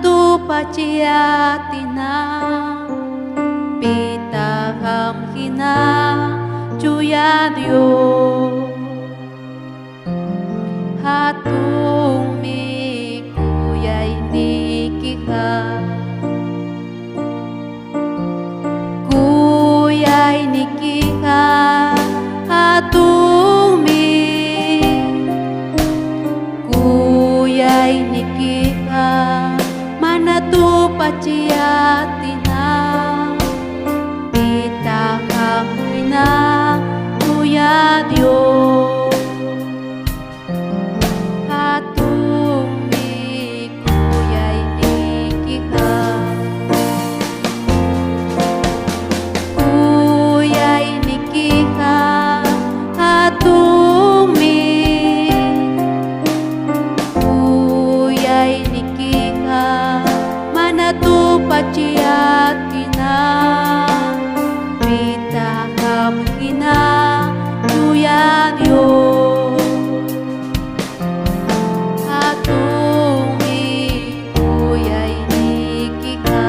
tu paciatina pitaham hina cuya Dios hatung mi kuyay nikiha kuyay nikiha hatung mi kuyay nikiha mana tu paciatina pitaham hina cuya Dios paciatina pitaham hina cuya Dios hatung mi kuyay nikiha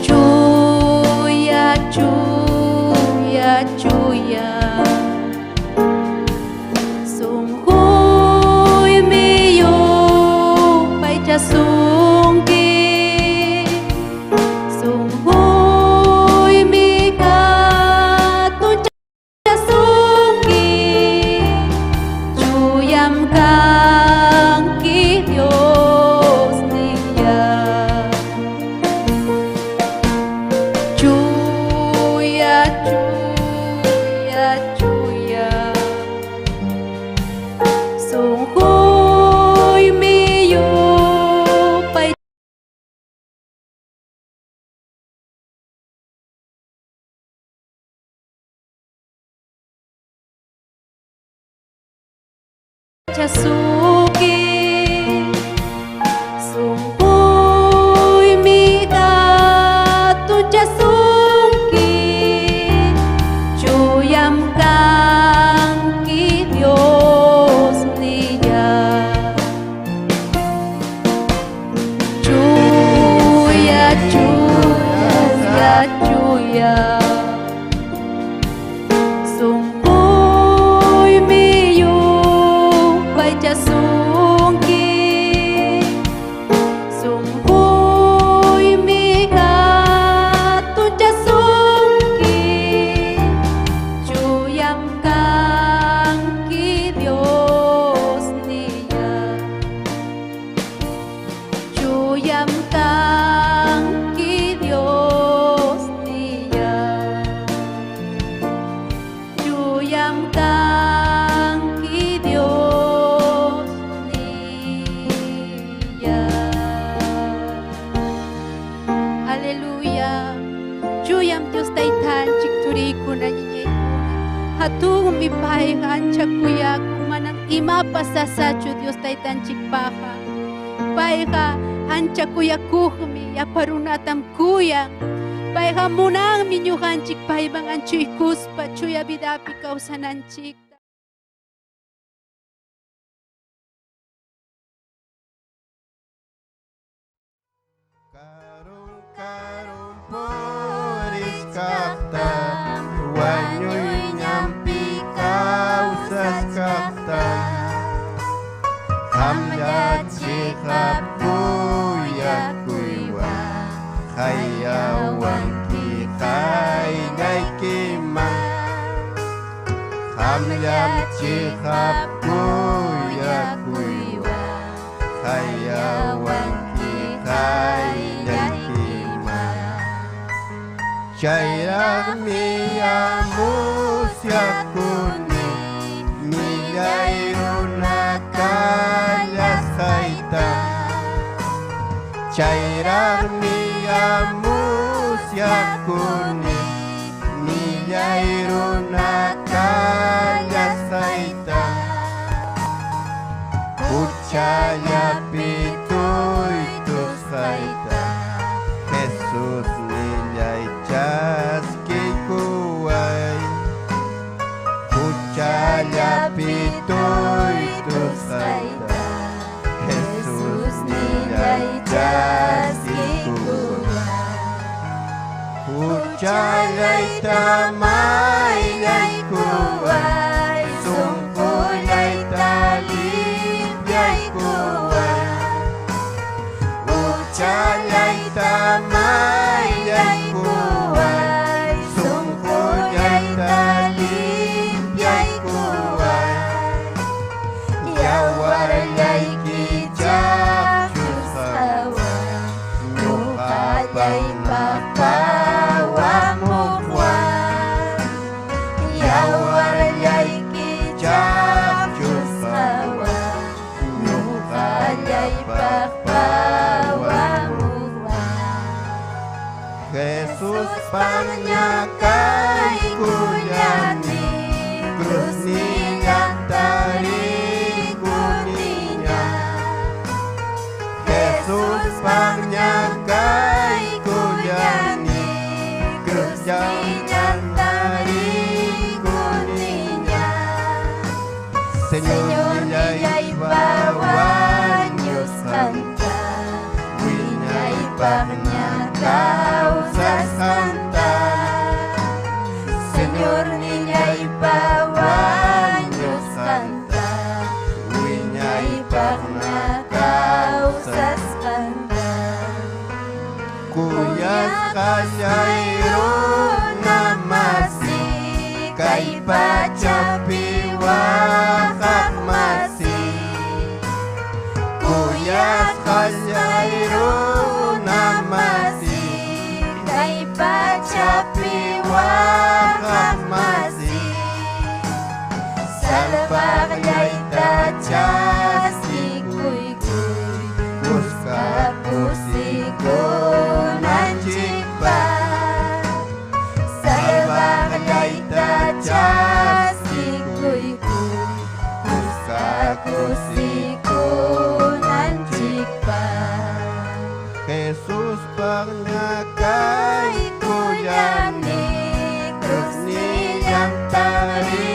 cuya cuya cuya sunghoy miyo pay sungki sunghoy mika tu sungki cuyam kang ki Dios niya cuya cuya cuya sunghoy miyo Chasuki sunghoy mika tu chasuki cuyam kang ki Dios niya cuya cuya cuya sunghoy miyo sungki sunghoy mika tu sungki cuyam kang ki Dios niya cuyam kang ki Dios niya cuyam kang ki Dios Haleluya. Cuyam Dios taytan cikturi kuna niya hatung mi pay ancha kuya kumanang ima pasasacho Dios taytan cikpaha payha ancha kuya kuhmi aparunatam kuya payha munang minyuhan cikpay bang anchuy kuspa cuya bidapi kausanan cik Karung poris kata wanyoy nyampi kausas kata hamya cikap kuya kuiwa hayawan ki kay ngay kimang hamya cikap kuya kuiwa hayawan ki kay Chairak miya musya kuni Miyay runakaya saita Chairak miya musya kuni Miyay runakaya saita Uchaya pitoy tu saita Jesus nilay jaski kuway Uchaya pitoy tu saita Ucayay tamay yay kuway, sungkulay talib yay kuway. Ucayay tamay yay kuway, sungkulay talib yay kuway. Yawar yay kijak yusawa, nukayay papawa mukwan. Yawar yay kijak yusawa, nukayay papawa mukwan. Jesus panyakay kunyani, krus niya tarikuninya. Jesus panyakay kunyani, krus niya tarikuninya. Señor niya'y bawa niyo santa, wina'y pagnakaw sa santa. Señor niya'y bawa niyo santa, wina'y pagnakaw sa santa. Kuyas kasayro namasi, kay pacapiwa kakmasi. Kuyas kasayro namasi, kay pacapiwa kakmasi. Salbakay tachas ikuy-kuy, puska pusiko nanjikpa. Salbakay tachas ikuy-kuy, puska pusiko nanjikpa. Jesus pangakay kuyani, krus niyang tarikuninya.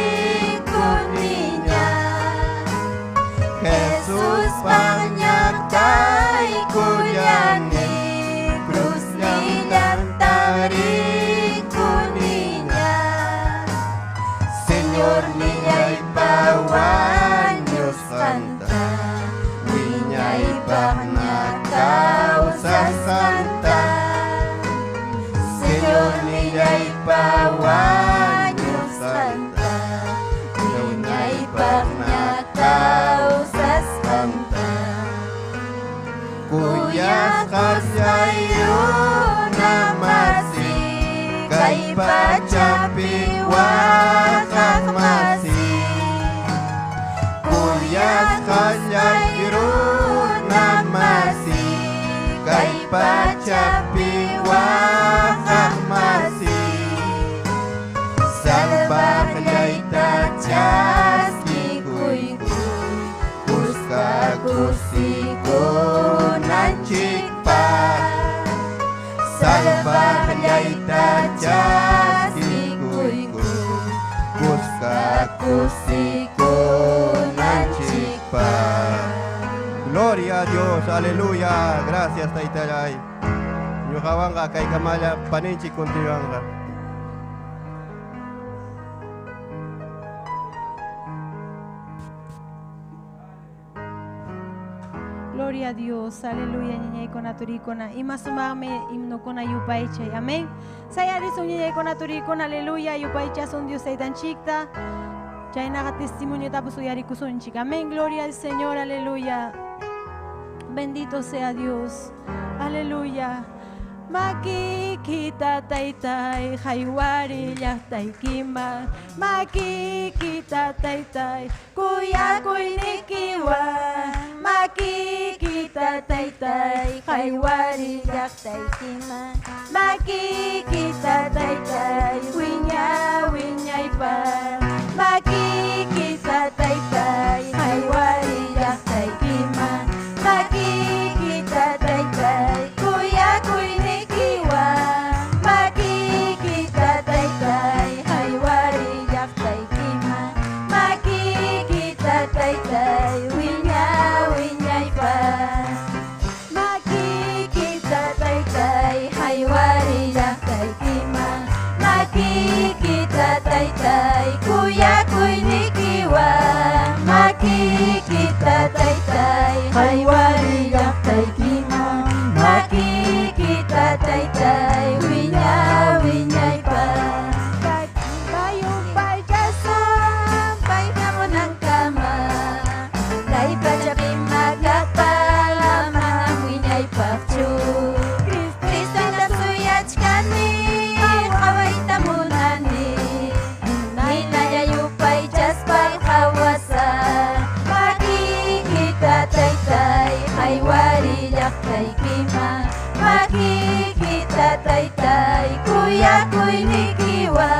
Jesus panyakay kuyani, krus niyang tarikuninya. Señor niya'y bawa niyo santa, wina'y pagnakaw sa santa. Señor niya'y bawa niyo santa, wina'y pagnakaw sa santa. Kuyas kasayro namasi, kay pacapiwa kakmasi. Kuyas kasayro namasi, kay pacapiwa kakmasi. Salbakay tachas ikuy-kuy, puska kusiko nanjikpa. Salbakay tachas ikuy-kuy, puska kusiko nanjikpa. Gloria a Dios, aleluya. Gracias Taytay. Nyukawanga kay kamala paninchi kontinuanga. Gloria a Dios, aleluya, niña y con aturicona. Y más sumame himno con ayupaiche, amén. Sayari son niña y con aturicona, aleluya, ayupaiche son Dios tan chicta. Chainaga testimonio tapo suyari kusun chica, amén. Gloria al Señor, aleluya. Bendito sea Dios, aleluya. Maki kita taitai, haiwari yahtai kima. Maki kita taitai, kuya kuinikiwa. Maki kita taitai, haiwari yahtai kima. Maki kita taitai, winya ipa. Maki kita taitai, haiwari yahtai kima. Maki kita taitai, kuya kuinikiwa. Maki kita taitai, haiwari yahtai kima. Maki kita taitai, winya ipa. Maki kita taitai, haiwari yahtai kima. taytay kuyakuy nikiwa makikita taytay haywari yaktay kimang makikita taytay winyay pa bayumpay kasam pay kamo ng kama dahil pa jabi magapalama ng winyay pakchu Kristo na suyach kani kaway tamunani ninayayupay jaspay hawasan makikita taytay haywari yaktay kimang makikita taytay kuyakuy nikiwa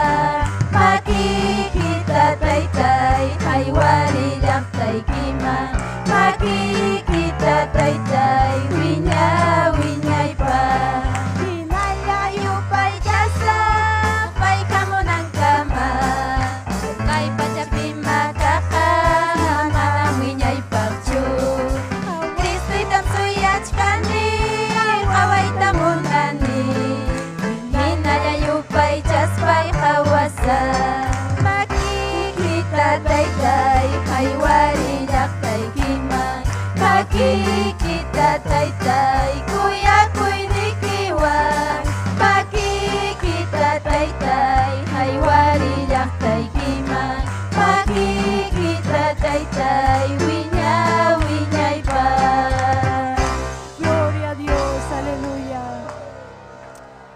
makikita taytay haywari yaktay kimang makikita taytay winyay pa hinalayo pa'y jasa pa'y kamo ng kama kay pajabi makakama ng winyay pakchu Kristo'y tamsuyach kani kaway tamunani hinalayo pa'y jas pa'y hawasa makikita taytay haywari yaktay kimang makikita taytay kuyakuy nikiwa makikita taytay haywari yaktay kimang makikita taytay winyay pa Gloria a Dios, aleluya.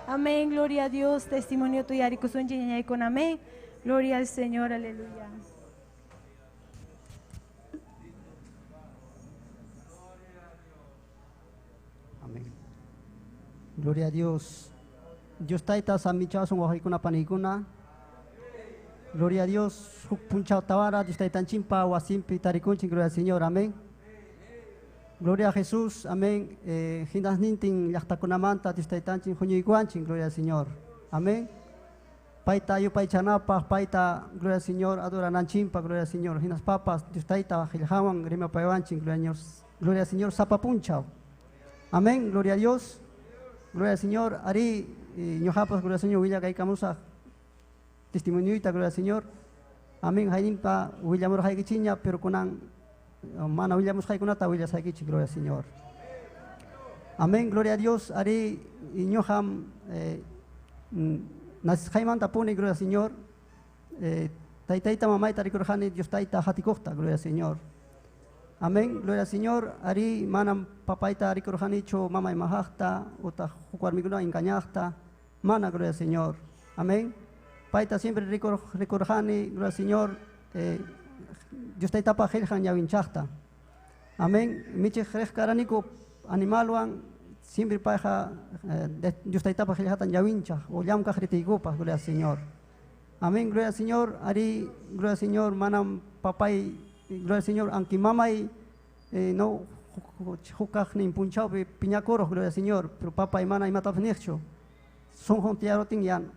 Amén, gloria a Dios. Testimonio tuyo, Arikusun, Chiñay con amén. Gloria al Señor, aleluya. Amén. Gloria a Dios. Dios taita samichason wahikuna panikuna. Gloria a Dios. Punchao tawara Dios taita chimpa wasimpi tarikunchi. Gloria al Señor. Amén. Gloria a Jesús. Amén. Hinas nintin yachtakunamanta Dios taita chin huñuiguanchin. Gloria al Señor. Amén. Paita yo paichanapa paita gloria al Señor adoran chimpa. Gloria al Señor. Hinas papas Dios taita gilhawan grima paiwanchin. Gloria al Señor. Sapa punchao. Amén, gloria a Dios, gloria al Señor. Ari, ñojapas, gloria al Señor, Villa Gaikamusa, testimonioita, gloria al Señor. Amén, Jainimpa, Willamor Jaikichiña, pero con mana Willamus Jaikunata, Willas Jaikichi, gloria al Señor. Amén, gloria a Dios. Ari, ñojam, Nas Jaimanta Pune, gloria al Señor. Taitaita Mamaita, Rikorjani, Dios Taita, Hatikosta, gloria al Señor. Amén, gloria al Señor. Ari manam papaita rikorjanicho mama imahasta uta jukarmiguna engañasta mana gloria al Señor. Amén. Paita siempre rikorjani gloria al Señor. Dios ta itapa geljan yawinchasta. Amén. Miche karanico animalwan siempre paja Dios ta itapa geljatan yawincha o yam kajritigupas gloria al Señor. Amén, gloria al Señor. Ari gloria al Señor manam papai gloria al Señor, aunque mamá no jukaj ni punchao piñacoros, gloria al Señor, pero papá y mana y mata fnircho, son jontiaro tingian,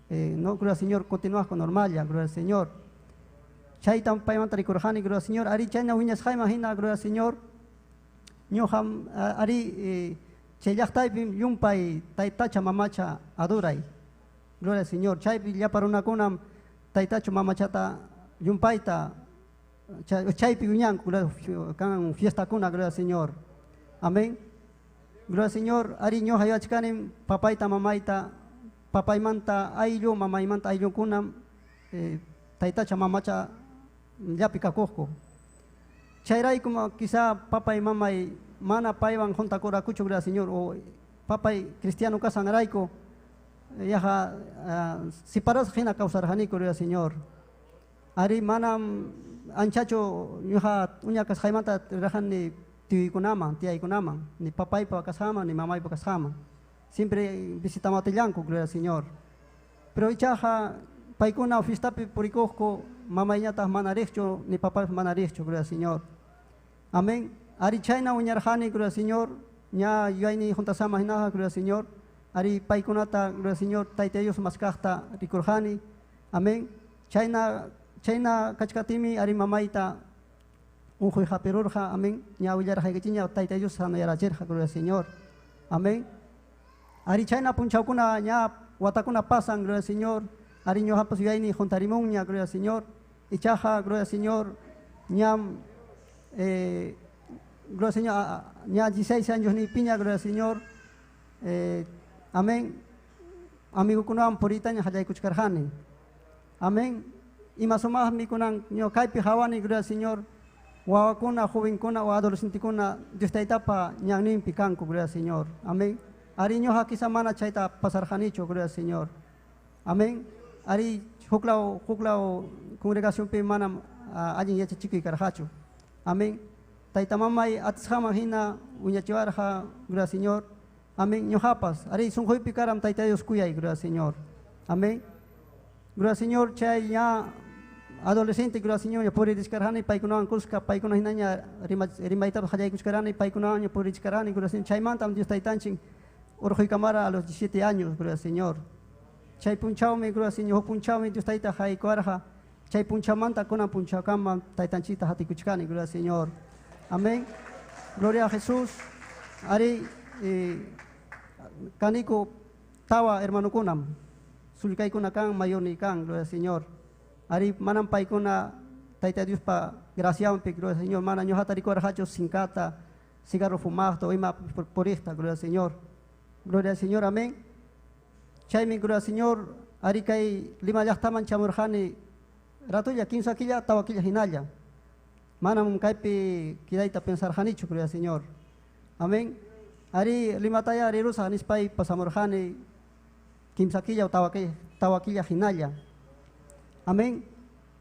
no, gloria al Señor, continúas con normal ya, gloria al Señor. Chaitan paimanta rikorjani, gloria al Señor, ari chayna uñas jaima hina, gloria al Señor, ñoham ari chayachtai yumpai taitacha mamacha adorai, gloria al Señor, chay ya para una kunam taitacho mamachata yumpaita chay piuñan kan fiesta kuna gloria al Señor. Amén. Gloria al Señor. Ariño hayachkanim papaita mamaita papaimanta ayllo mamaimanta ayllo kunam taitacha mamacha yapika kohko. Chayray como quizá papa y mamá y mana paivan junta cora cucho gloria al Señor o papa y cristiano casangraico yaja si paras jena causar janico gloria al Señor. Ari manam anchacho ñuja uña kas jaimanta rajan ni tiikunaman, tiaikunaman, ni papay pa kasama, ni mamay pa kasama. Siempre visitamos Tellanco, gloria al Señor. Pero ichaja paikuna ofistapi purikohko, mamay ñatas manaricho, ni papay manaricho, gloria al Señor. Amén. Ari chayna uñarjani, gloria al Señor. Ña yuayni juntasama hinaja, gloria al Señor. Ari paikunata, gloria al Señor, taiteyos maskahta rikurjani. Amén. Chayna kachkatimi ari mamaita unjoy japirurja, amén. Ña willarja ikichiña taiteyos sanayaracherja, gloria al Señor. Amén. Ari chayna punchaukuna ña watakuna pasan, gloria al Señor. ari ñoja pues ni juntarimuña, gloria al Señor, ichaja, gloria al Señor, ñam, gloria al Señor, ña 16 años ni piña, gloria al Señor, amén, amigo kunam purita ña hajay kuchkarjani, amén, y más o más mi kunan ño kaipi hawani, gloria al Señor, wawakuna, jovenkuna, o adolescentikuna, Dios ta etapa ñangnin picanco, gloria al Señor, amén, ari ñoja quizá mana chaita pasarjanicho, gloria al Señor, amén, ari huklao congregación pe mana allin yacha chico y carhacho, amén, taita mamay atshama hina uñachivarja, gloria al Señor, amén, ñojapas, ari son hoy picaram taita Dios cuyay, gloria al Señor, amén, gloria al Señor, chay ya adolescente, gloria al Señor, ya puri discarhani, paikunan kuska, paikunan hinanya, rimaita hajay kuskarani, paikunan ya puri discarhani, gloria al Señor, chay mantam Dios taitanching, orjoy camara a los 17 años, gloria al Señor, chay punchaume, gloria al Señor, punchaume, Dios taita hay cuarja, chay punchamanta con punchacama, taitanchita hatikuchkani, gloria al Señor, amén, gloria a Jesús, ari, kaniko tawa hermano kunam, sulkai kunakan mayoni kan, gloria al Señor, ari manam paikuna taita Dios pa gracia gloria al Señor, mana ñohatari cuarjacho sincata, cigarro fumado, ima por esta, gloria al Señor, gloria al Señor, amén. Chaymi, gloria al Señor, ari kay lima llaqtaman chamurjani, ratulla 15 quilla, tawaquilla hinalla, manam kaypi kidaita pensar janicho, gloria al Señor, amén. Ari lima taya ari rusa nispay pasamurjani, 15 quilla o tawaquilla hinalla, amén.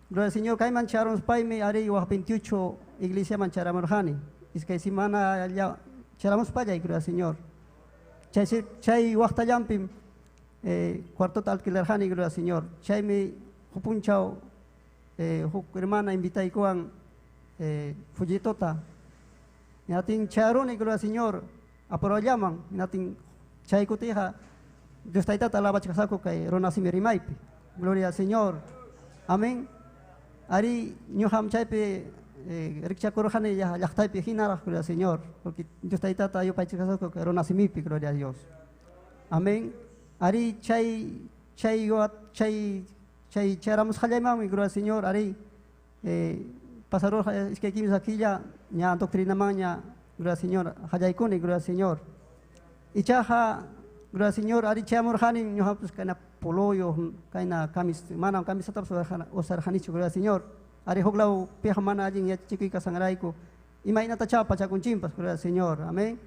Gloria al Señor, kay mancharon spaymi ari wah 28 iglesia mancharamurjani, es que si mana ya charamos paya, gloria al Señor. Chay waqta llampim cuarto alquilerjani, gloria al Señor. Chay mi hupunchao hermana invita y kuan fujitota. Natin charoni, gloria al Señor. Aporo llaman, natin chay kutija. Dios taita talaba chasako kay ronasi mirimaipi. Gloria al Señor. Amén. Ari ñoham chaype riksha korjani ya llachtaipi hinara, gloria al Señor. Porque Dios taita tayo pa chasako kay ronasi mipi, gloria a Dios. Amén. Ari chay charamos hallaymami, gloria al Señor, ari pasaron es que aquí aquí ya doctrina maña, gloria al Señor, hallaykuni, gloria al Señor. Y chaja, gloria al Señor, ari chamor hani ñoha pues kana poloyo, kana kamis, mana camiseta o sarjanicho, gloria al Señor. Ari hoglau peja mana allin ya chico y kasangraiko. Imagina chapa chacunchimpas, gloria al Señor. Amén.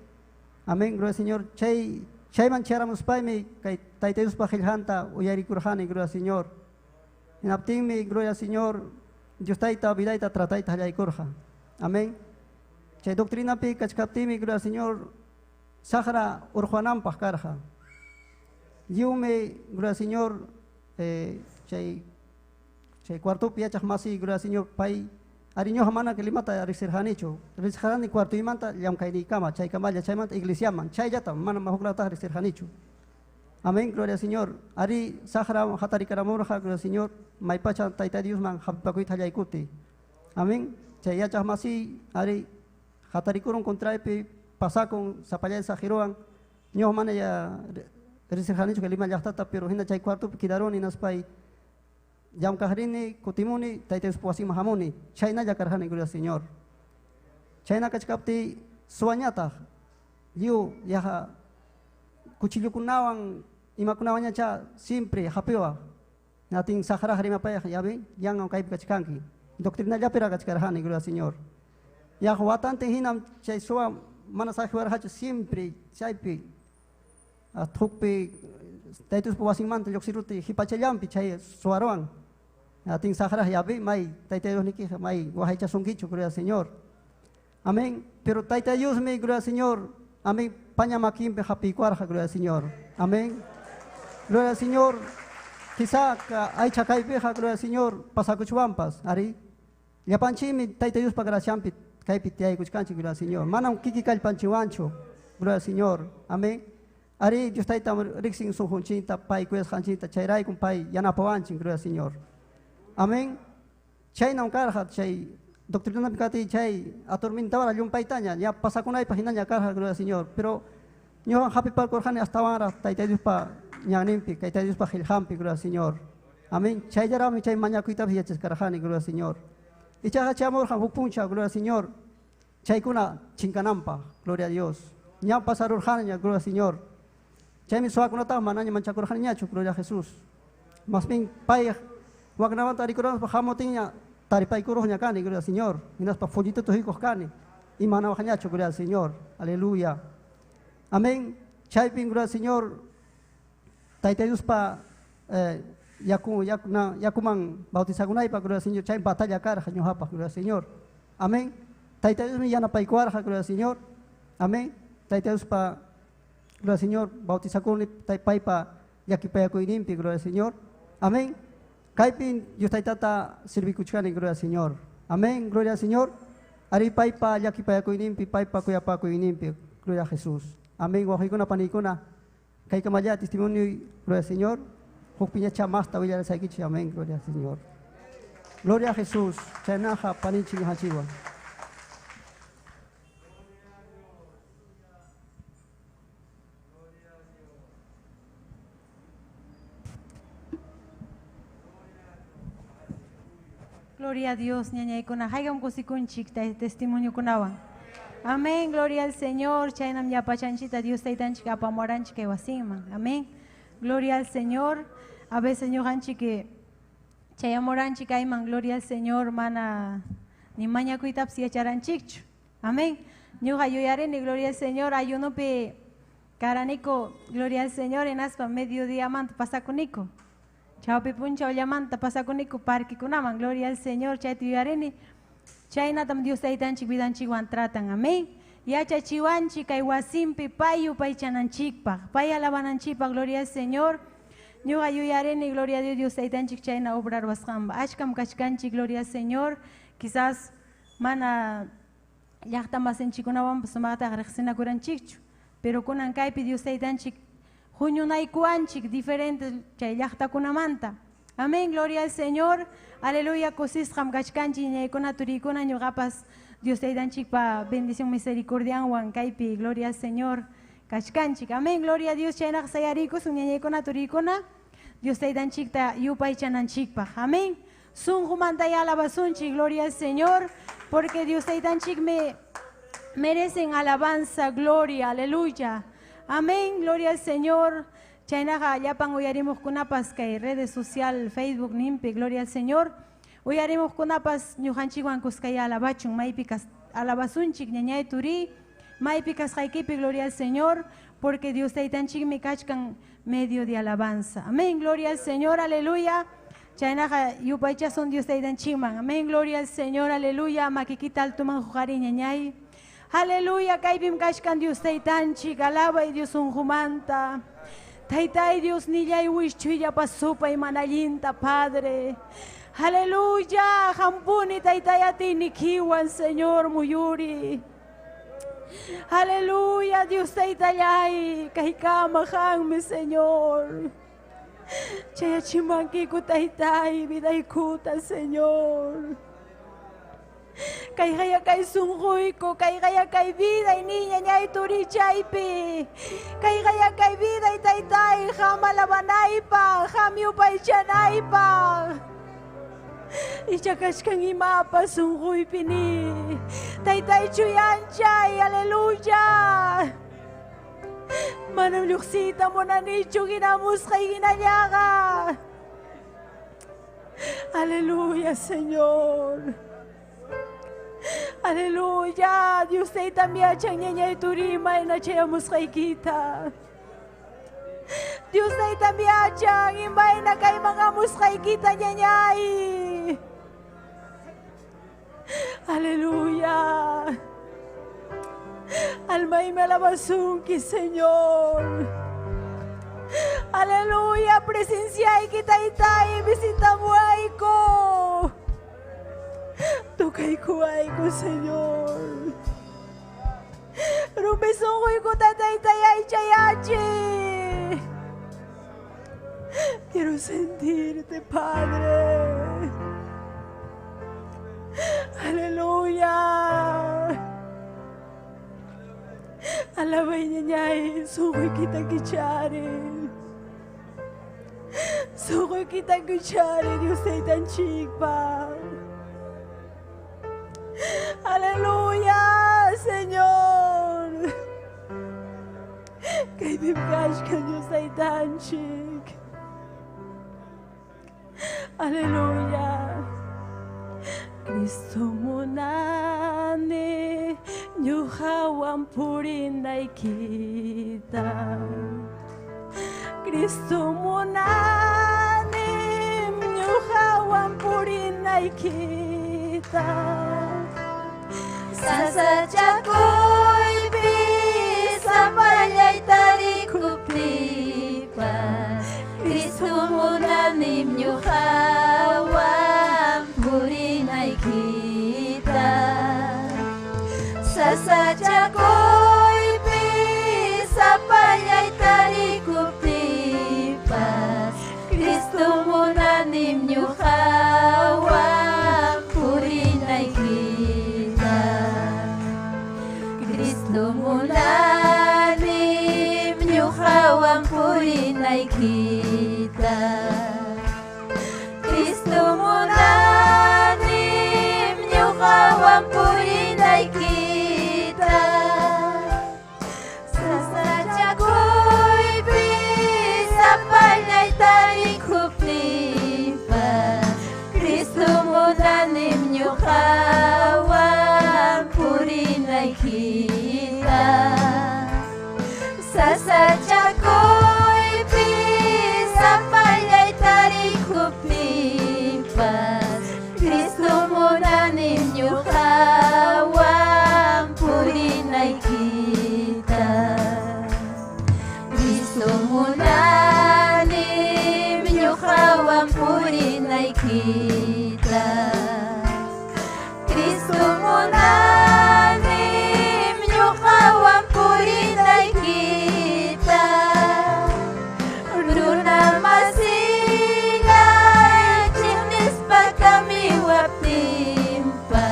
Amén, gloria al Señor. Chayman charamos paimi, kay taitayus pa hiljanta, uyari kurjani, gloria al Señor. Inaptingmi, gloria al Señor, Dios taita, vidaita, trataita, hallay kurja. Amén. Chay doctrina pi, kachkaptimi, gloria al Señor, sahara urjuanam pajkarja. Yume, gloria al Señor, chay cuarto piachas masi, gloria al Señor, pai, ariño hamana que limata risirjanicho, risirjani cuarto imanta yam kaini kama, chay kamaya, chay manta iglesiaman, chay yata, mana mahuklata risirjanicho. Amén, gloria al Señor. Ari sahara hatari karamurja, gloria al Señor, maipacha taita Dios man hapakuit hallaikuti. Amén. Chay yachas masi, ari hatari kurun contraipi, pasakon sapaya sajiroan, ño mana ya risirjanicho que lima yachtata, pero hinda chay cuarto kidaron inaspai. Jam kahrini, kutimuni, taiteus puasi mahamuni, China ya karhani, gloria al Señor. China kachkapti suanyata, liu yaha kuchilyo kunawan, ima kunawanya cha siempre hapewa. Nating sahara harima paya yabi, yang ang kaib kachkanki. Doktrina yapira kachkarhani, gloria al Señor. Yah watante hinam chay suwa manasahiwar hacho siempre chaypi. Athukpi taitus puasi manta yoksiruti hipachayampi chay suaruan. Nating sahara yabi mai taitayos niki mai wahacha sungkicho, gloria al Señor. Amén. Pero taitayos me, gloria al Señor. Amén. Pañamakim pejapikuarja, gloria al Señor. Amén. Gloria al Señor. Quizá hay chacay peja, gloria al Señor. Pasacuchuampas, ari. Yapanchimi taitayos pagraciampi kaipitiay kuchkanchi, gloria al Señor. Manam kiki kalpanchiwancho, gloria al Señor. Amén. Ari Dios taita rixing sujunchinta pai kues hanchinta chayray kumpai yanapawanchin, gloria al Señor. Amén. Chay nam karja chay doctrina pikati chay atormintawara yumpaitaña ya pasakunay pahinaña karja, gloria al Señor. Pero ño happy par korjani hasta ahora taita Dios pa ñanimpi, taita Dios pa hilhampi, gloria al Señor. Amén. Chay yarami chay mañakuita fiachas carajani, gloria al Señor. Y chaga chamor puncha, gloria al Señor. Chay kuna chincanampa, gloria a Dios. Ñampa sarurjana, gloria al Señor. Chay mi suakuna ta manaña manchakurjana, gloria a Jesús. Más bien pay waknavan tarikuran pa jamotinya taripay kurohnya kani, gloria al Señor. Inas pa follito tojikos kani. Y manawaña, gloria al Señor. Aleluya. Amén. Chay pin, gloria al Señor. Taitayus pa yakuman bautizagunay pa, gloria al Señor. Chay batalla cara, ñohapa, gloria al Señor. Amén. Taitayus mi yana paikuarja, gloria al Señor. Amén. Taitayus pa, gloria al Señor, bautizagunay taipay pa yakipayakuinimpi, gloria al Señor. Amén. Kaipin yustaitata sirvikuchkani, gloria al Señor. Amén. Gloria al Señor. Ari paipa yakipayakuinimpi, paipa kuyapakuinimpi, gloria a Jesús. Amén. Wajikuna panikuna. Kaikamaya testimonio, gloria al Señor. Hukpiña chamasta willar saikichi. Amén. Gloria al Señor. Gloria a Jesús. Chanaja panichi hachiwa. Gloria a Dios, ñaña y kuna haigam kusikunchik testimonio kunawan. Amén, gloria al Señor. Chaynam ya pachanchita Dios taitanchik apamoranchik ewasinman. Amén. Gloria al Señor. A veces ñojanchik que chayamoranchik ayman, gloria al Señor, mana ni maña kuitap si echaranchikchu. Amén. Ñoja yoyareni, gloria al Señor, ayunope caranico, gloria al Señor, en aspa mediodía manta pasacunico. Chao pipuncha ollamanta pasacunico parque kunaman, gloria al Señor, chay tuyareni. Chayna tam Dios taitanchik vidanchik wan tratan, amén. Ya chachiwanchik kay wasimpi payu pay chananchikpa, pay alabananchikpa, gloria al Señor. Ñuqa yuyareni, gloria a Dios, Dios taitanchik chayna obrar wasqanpa. Ashkam kachkanchik, gloria al Señor. Quizás mana llaqtamasinchikunawan sumaqta riqsinakuranchikchu, pero kunan kaypi Dios taitanchik huñunaykuanchik diferentes chay llaqtakunamanta. Amén, gloria al Señor. Aleluya, cosisqam kachkanchik ñaykuna turikuna ñuqapas Dios taitanchikpa bendición misericordiawan kaypi, gloria al Señor kachkanchik. Amén, gloria a Dios. Chaynaq sayarikus ñaykuna turikuna Dios taitanchikta yupay chananchikpa. Amén. Sunjumanta y alabasunchik, gloria al Señor, porque Dios taitanchik merecen alabanza, gloria, aleluya. Amén, gloria al Señor. Chaynaqa llapan uyarimos kunapas kay redes social, Facebook, nimpi, gloria al Señor. Uyarimos kunapas ñujanchikwan kuskaya alabachun, maypikas alabasunchik ñañay turi, maypikas haykipi, gloria al Señor, porque Dios taitanchik me kachkan medio de alabanza. Amén, gloria al Señor, aleluya. Chaynaqa yupaycha son Dios taitanchikman. Amén, gloria al Señor, aleluya. Makikita altuman jujari ñañay. Aleluya, kaypim kachkan Dios taitanchik, alaba y Dios unjumanta. Taytay Dios nillay wishchuya pasupa y manallinta, Padre. Aleluya, jampuni taytay atini kiwan, Señor muyuri. Aleluya, Dios taytayay, kahikama mi Señor. Chayachimankiku taytay, vidaikuta, Señor. Kay gaya kay sunjuyko, kay gaya kay vida y niña ñay turichaypi. Kay gaya kay vida y taytay, jamalabanaypa, jamiupay chanaypa. Y chakashkan imapa sunjuypi ni. Taytay chuyanchay, aleluya. Manam luksita mo na nicho ginamuskay ginayaga. Aleluya, Señor. Aleluya, Dios te también chanyeña y turima y nachayamos kaykita. Dios te también chang imbay na kay mangamos kaykita ñañay. Aleluya. Alma y me alabasunki, Señor. Aleluya, presencia y kitaytay, visita muayko. Tukay kuayko, Señor. Rumbesongoy ko tataytayay chayachi. Quiero sentirte, Padre. Aleluya. Alabay niya songoy kita kichari. Suko kita kuchari Dios ay tan chikpa. Aleluya, Señor. Kay bibgash ka Dios ay tan chik. Aleluya. Kristo mo na ni nyuhawang purinay kita. Kristo mo na ni nyuhawang purinay kita. Sasadya ko'y bisa palya'y tarikuplipas. Kristo mo na nimyo hawang purinay kita. Sasadya ko'y bisa palya'y tarikuplipas. Kristo mo na nimyo hawang purinay kita. Kristo mo na nimyo hawang purinay kita. Kristo mo na nimyo hawang purinay kita. Sasadya ko'y bisa palya'y tarikuplipas. Kristo mo na nimyo hawang purinay kita. Sasadya ko'y bisa palya'y tarikuplipas. Kristo mo na ninyo hawang purinay kita. Kristo mo na ninyo hawang purinay kita. Kristo mo na ninyo hawang purinay kita. Runa masilay, chingnis pa kami wapimpa.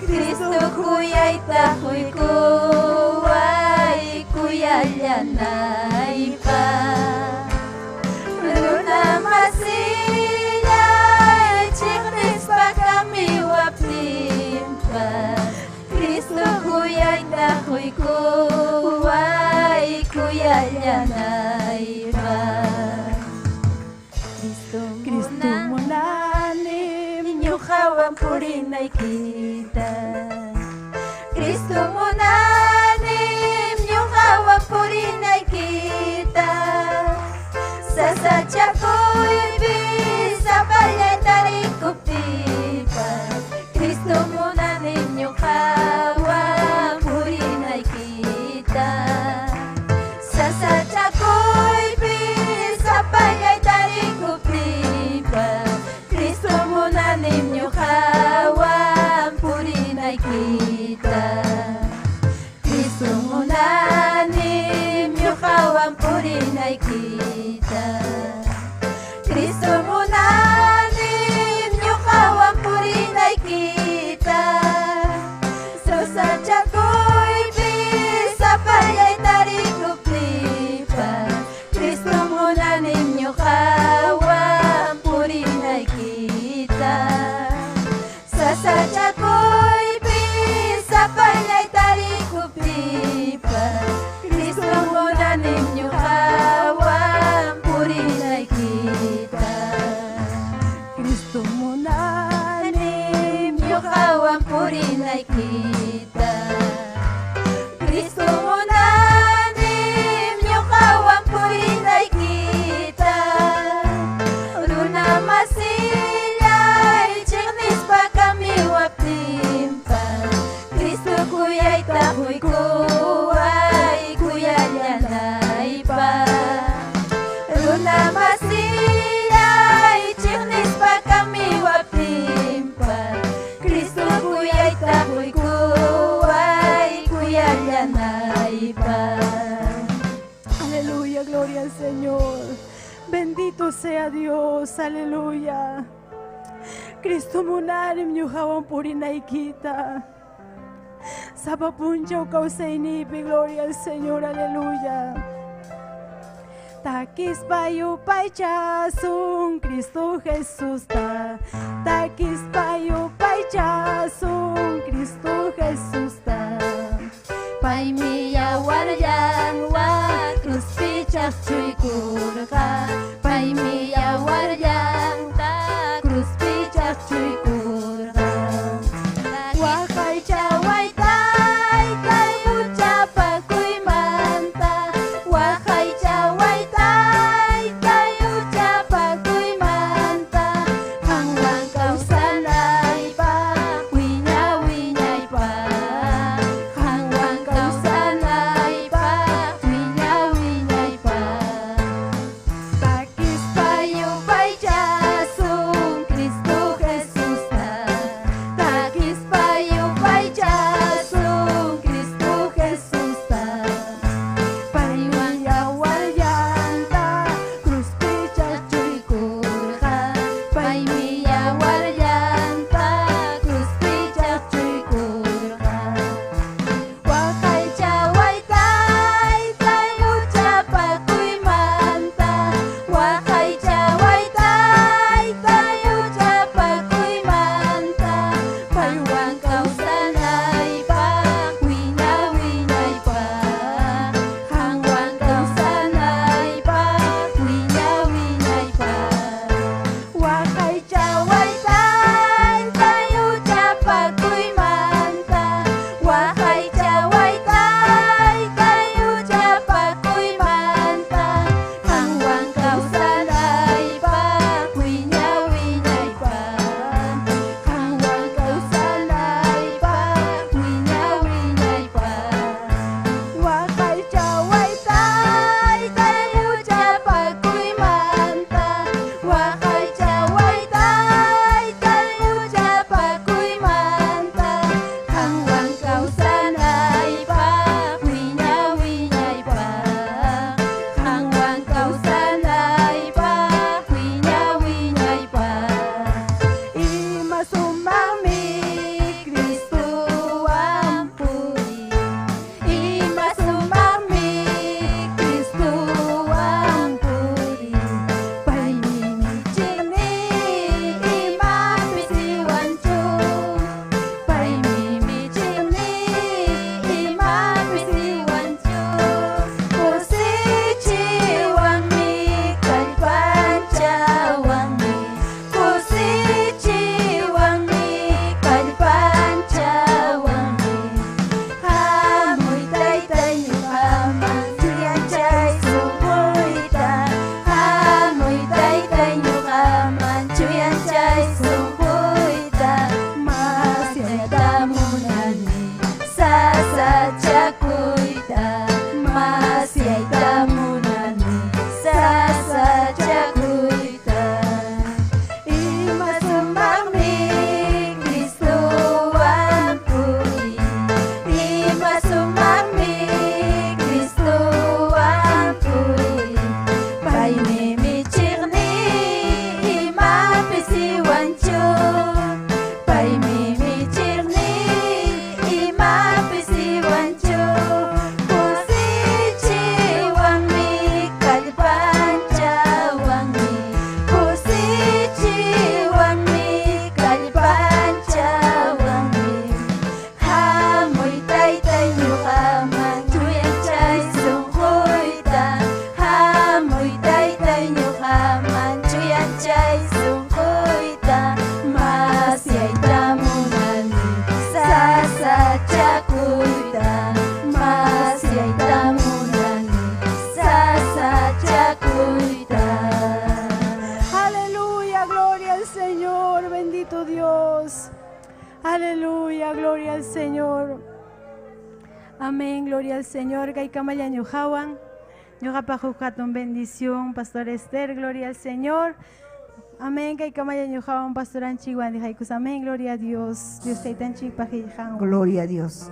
Kristo kuya'y takoy kuwa'y kuyalyanay pa. Runa masilay, chingnis pa kami wapimpa. Kristo kuya'y takoy kuwa'y kuyalyanay pa. Kristo mo na ninyo hawang purinay kita. Kristo mo na nimyo hawang purinay kita. Sasadya ko'y bisa palya'y tarikuplipas. Kristo mo na nimyo hawang purinay kita. Sasadya ko'y bisa palya'y tarikuplipas. Kristo mo na nimyo hawang purinay kita. Kristo mo na nimyo hawang purinay kita. Kristo mo na nimyo hawang purinay kita. Sasadya ko'y bisa palya'y tarikuplipas. Kristo mo na nimyo hawang purinay kita. Sasadya ko'y bisa palya'y tarikuplipas. Kristo mo na ninyo hawang purinay kita. Kristo mo na Ninyo hawang purinay kita. Kristo mo na ninyo hawang purinay kita. Runa masilay, chingnis pa kami wapimpa. Kristo kuya'y takoy kuwa'y kuyalyanay pa. Runa masilay, chingnis pa kami wapimpa. Kristo kuya'y takoy kuwa'y kuyalyanay pa. Aleluya, gloria al Señor. Bendito sea Dios, aleluya. Kristo mo na nimyo hawang purinay kita. Sa papunchaw ka sa inipi, gloria al Señor, aleluya. Takispa yupaychasun Cristo Jesús ta. Takispa yupaychasun Cristo Jesús ta. Paimi yawaryan wa cruz pichak chuy kurka. Paimi yawaryan ta cruz pichak chuy kurka. Wakay chaway tay tay ucapa kuy manta. Wakay chaway tay tay ucapa kuy manta. Hanggang kausanay pa winya winyay pa. Hanggang kausanay pa winya winyay pa. Takis payo pay jasung Cristo Jesus ta. Takis payo pay jasung Cristo Jesus ta. Paywan yawal yanta cruz pichak chuy kurka. Paymi yawal yanta cruz pichak chuy kurka. Wakay chaway tay tay ucapa kuy manta. Wakay chaway tay tay ucapa kuy manta. Paywan kausanay pa winya winyay pa. Hanggang kausanay pa winya winyay pa. Wakay chaway tay tay ucapa kuy manta. Wakay chaway tay tay ucapa kuy manta. Hanggang kausanay pa winya winyay pa. Hanggang kausanay pa winya winyay pa. Wakay chaway tay tay ucapa kuy manta. Wakay chaway tay tay ucapa kuy manta. Hanggang kausanay pa winya winyay pa. Hanggang kausanay pa winya winyay pa. Ima sumami Kristo ampuni. Ima sumami Kristo ampuni. Paimimichini ima pisiwancho. Paimimichini ima pisiwancho. Kusichiwanmi kalpanchawanmi. Kusichiwanmi kalpanchawanmi. Hamoy taytay nyukaman chuyanchay sungkuita. Hamoy taytay nyukaman chuyanchay sungkuita. Masyaydamunani sasachakuita. Masyaydamunani sasachakuita. Ima sumami Kristo ampuni. Ima sumami Kristo ampuni. Paimimichirni ima pisiwancho. Paimimichirni ima pisiwancho. Kusichiwanmi kalpanchawanmi. Kusichiwanmi kalpanchawanmi. Hamoy taytay nyukaman chuyanchay sungkuita. Hamoy taytay nyukaman chuyanchay sungkuita. Masyaydamunani sasachakuita. Masyaydamunani sasachakuita. Aleluya, gloria al Señor, bendito Dios. Aleluya, gloria al Señor. Amén, gloria al Señor. Kaikamaya ñujawan. Ñujapajukaton bendición, Pastor Esther, gloria al Señor. Amén, Kaikamaya ñujawan, Pastor Anchiguan, dijaikus. Amén, gloria a Dios. Dios taitanchi pajijan. Gloria a Dios.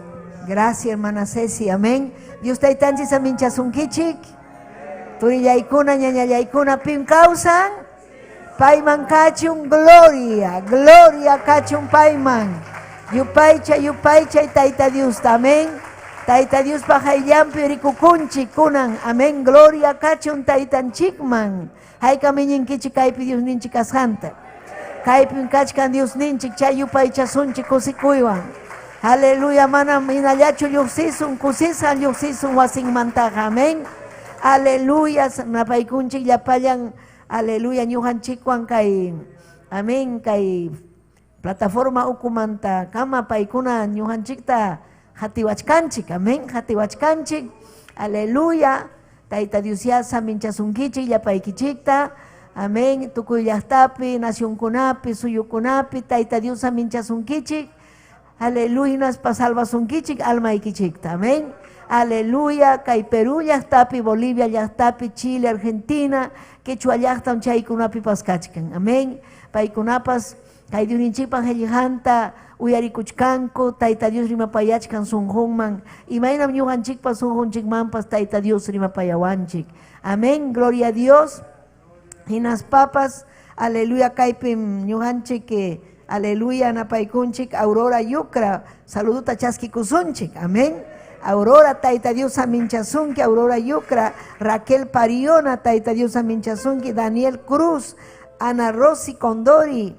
Gracias, hermana Ceci. Amén. Dios taitanchi saminchasunkichik. Turiyaykuna, ñañayaykuna pim causan. Paiman kachun gloria. Gloria kachun paiman. Yupaycha, yupaycha y taita Dios. Amén. Taita Dios pajayllampi rikukunchik kunan. Amén. Gloria kachun taytanchikman. Haykami ñinkichik kaypi Dios ninchik asjanta. Kaypin kachkan Dios ninchik chay yupay chasunchik kusikuywan. Aleluya, mana minallachu lluqsisun, kusisan lluqsisun wasinmantaqa. Amén. Aleluya, napaykunchik llapallan. Aleluya, ñuqanchikwan kay. Amén, kay plataforma ukumanta kama paykuna ñuqanchikta hatiwachkanchik. Amén, hatiwachkanchik. Aleluya, Tayta Dios ya saminchasunkichik llapaykichikta. Amén, tukuy llaqtapi, nacionkunapi, suyukunapi, Tayta Dios saminchasunkichik. Aleluya, naspa salvasunkichik almaykichikta. Amén. Aleluya, kay Perú llaqtapi, Bolivia llaqtapi, Chile, Argentina, Quechua llaqtan chaykunapi paskachkan. Amén. Paykunapas kay Diosninchikpan qillqanta uyarikuchkanku, Tayta Dios rimapayachkan sunqunman. Imaynam ñuqanchikpas sunqunchikmanpas Tayta Dios rimapayawanchik. Amén. Gloria a Dios. Hinas papas, aleluya, kaypim ñuqanchik aleluya, napaykunchik Aurora Yucra, saluduta chaskikusunchik. Amén. Aurora, Tayta Dios aminchasunki, Aurora Yucra, Raquel Pariona, Tayta Dios aminchasunki, Daniel Cruz, Ana Rosy Condori.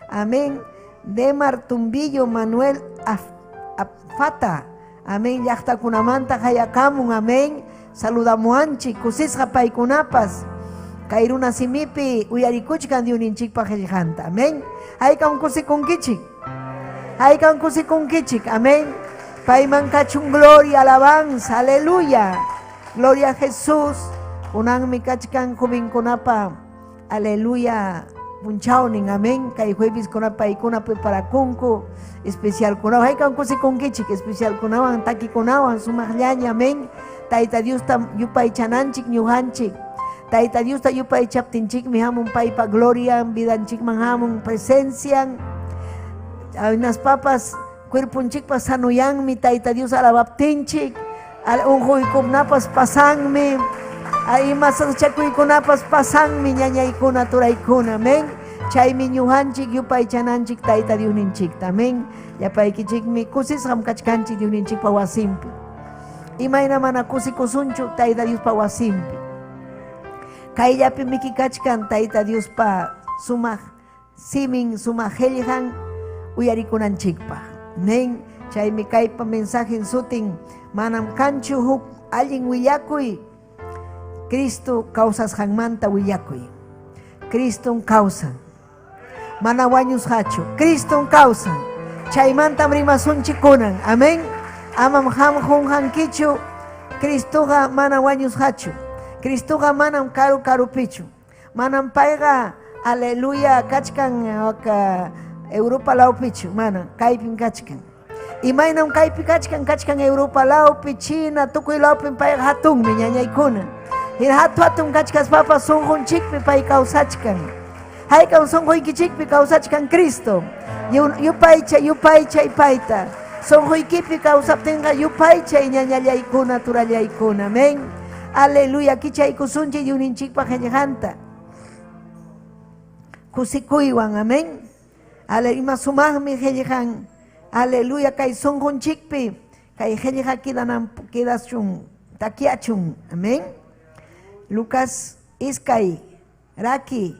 Amén. Demar Tumbillo, Manuel Afata. Amén. Llaqtakunamanta hayakamun. Amén. Saludamuanchik, kusisqa paykunapas. Kairuna simipi uyarikuchkan Diosninchikpa qillqanta. Amén. Haykan kusikunkichik. Haykan kusikunkichik. Amén. Payman kachun gloria, alabanza, aleluya. Gloria a Jesús. Unanmi kachkan jovenkunapa. Aleluya. Punchaunin. Amén. Kay jueves kunapa paykuna preparakunku. Especial kunawan. Haykan kusikunkichik. Especial kunawan takikunawan sumaqllaña. Amén. Tayta Dios tam yupay chananchik ñuqanchik. Tayta Dios ta yupay chaptinchik mi hamun paypa gloria vidanchik man hamun presencian. Unas papas cuerpunchikpa sanuyanmi Tayta Dios alabaptinchik. Unquykunapas pasanmi. Masas chakuykunapas pasanmi ñañaykuna turaykuna. Amén. Chaymi ñuqanchik yupay chananchik Tayta Dios ninchikta. Amén. Yapaykichikmi kusisqam kachkanchik Dios ninchikpa wasimpi. Imayna mana kusikusunchu Tayta Dios pa wasimpi. Kayllapi miki kachkan Tayta Dios pa sumaq simin sumaq qillqan uyarikunanchikpa. Nen chaymi kaypa mensaje sutin manam kanchu huk allin willakuy. Cristo kawsasqanmanta willakuy. Cristo kawsan. Mana wañusqachu. Cristo kawsan. Chaymantam rimasunchik kunan. Amén. Amam qunqankichu. Cristoqa mana wañusqachu. Cristoqa manam karu pichu. Manam payqa aleluya kachkan Europa laupichu. Manam kaypin kachkan. Imaynam kaypi kachkan Europa laupi, China, tukuy laupin payqa hatunmi ñañaykuna. Hatun kachkas papas sunqunchikpi pay kawsachkan. Haykan sunquykichikpi kawsachkan Cristo. Yupaychay payta. Sunquykipi kawsaptinqa yupaychay ñañallaykuna turallaykuna. Amén. Aleluya, kichay kusunchi Diosninchikpa qillqanta. Kusikuywan, amén. Aleluya, sumaqmi qillqan. Aleluya, kay sunqunchikpi kay qillqa quedachun, takiachun. Amén. Lucas iskay raki.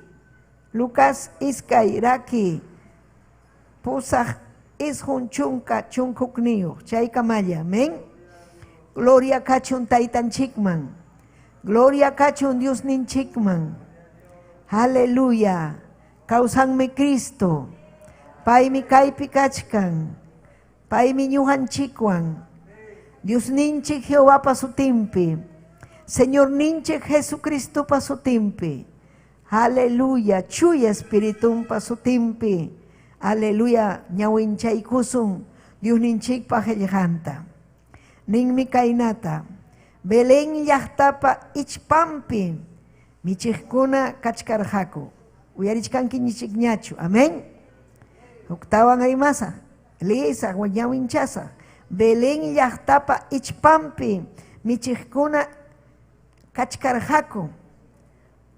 Lucas iskay raki. Pusaq ishun chunka chunkukniyo. Chaykamalla. Amén. Gloria kachun taytanchikman. Gloria kachun Dios ninchikman. Aleluya. Kawsanmi Cristo. Paymi kaypi kachkan. Paymi ñuqanchikwan. Dios ninchik Jehová pasutimpi. Señor ninchik Jesucristo pasutimpi. Aleluya. Chuya Espiritum pasutimpi. Aleluya. Ñawinchaykusun. Dios ninchikpa qillqanta. Ninmi kaynata. Belén llaqtapa ichpampi michiqkuna kachkarqaku. Uyarichkanki ñichikñachu. Amén. Octawan aymasa. Lisa ñawinchasa. Belén llaqtapa ichpampi michiqkuna kachkarqaku.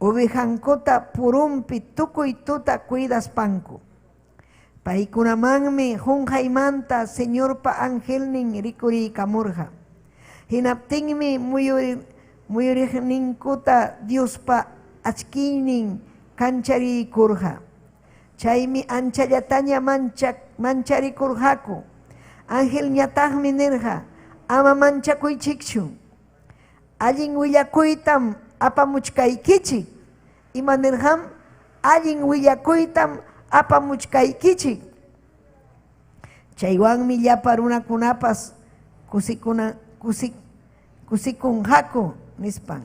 Ovejankuta purumpi tukuy tuta cuidaspanku. Paykunamanmi qunqaymanta Señorpa angelnin rikuriykamurqa. Hinaptingmi muyuriqninkuta Diospa achkinin kanchariykurqa. Chaymi anchallataña mancharikurqaku. Ángel ñataqmi nirqa, ama manchakuychikchu. Allin willakuytam apamuchkaykichik. Ima nirqam, allin willakuytam apamuchkaykichik. Chaywanmi llapa runakunapas kusikunqaku nispan.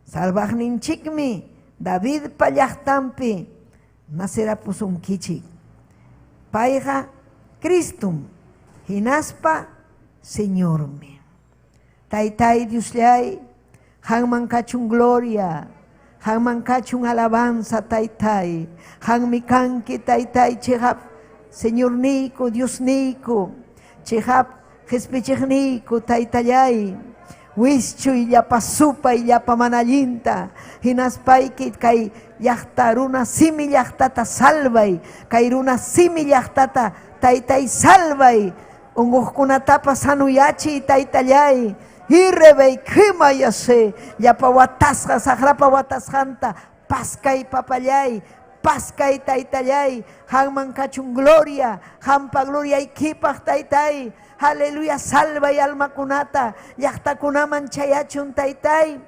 Salvaqninchikmi Davidpa llaqtanpi naserapusunkichik. Payqa Cristum hinaspa Señormi. Taytay Diosllay, hanman kachun gloria, hanman kachun alabanza taytay, hanmi kanki taytay chehap Señor niku, Dios niku, chehap jespichigniku taytallay, wischuy llapa supay llapa manallinta, hinaspayki kay llaqtaruna simi llaqtata salvay, kay runa simi llaqtata taytay salvay, unguqkunatapas sanuyachiy taytallay, irrebey qimayase, llapa watasqa saqrapa watasqanta paskay papallay, paskay taytallay, hanman kachun gloria, hampa gloria ikipak taytay, aleluya, salvay almakunata, llaqtakunaman chayachun taytay,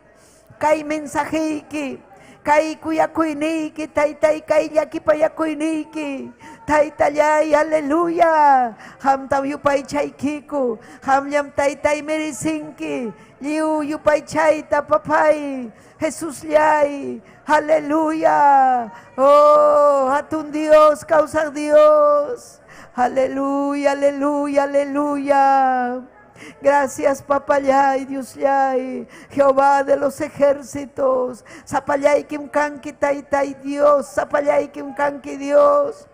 kay mensajiki, kay kuyakuyniki taytay, kay llakipayakuyniki taytallay, aleluya, hamtam yupay chaykiku, hamllam taytay meresinki, liu yupay chayta papay, Jesús llay, aleluya, oh, hatun Dios, causa Dios, aleluya, aleluya, aleluya. Gracias, papayay, Dios yay, Jehová de los ejércitos, sapayay kim kanki taytay Dios, sapayay kim kanki Dios,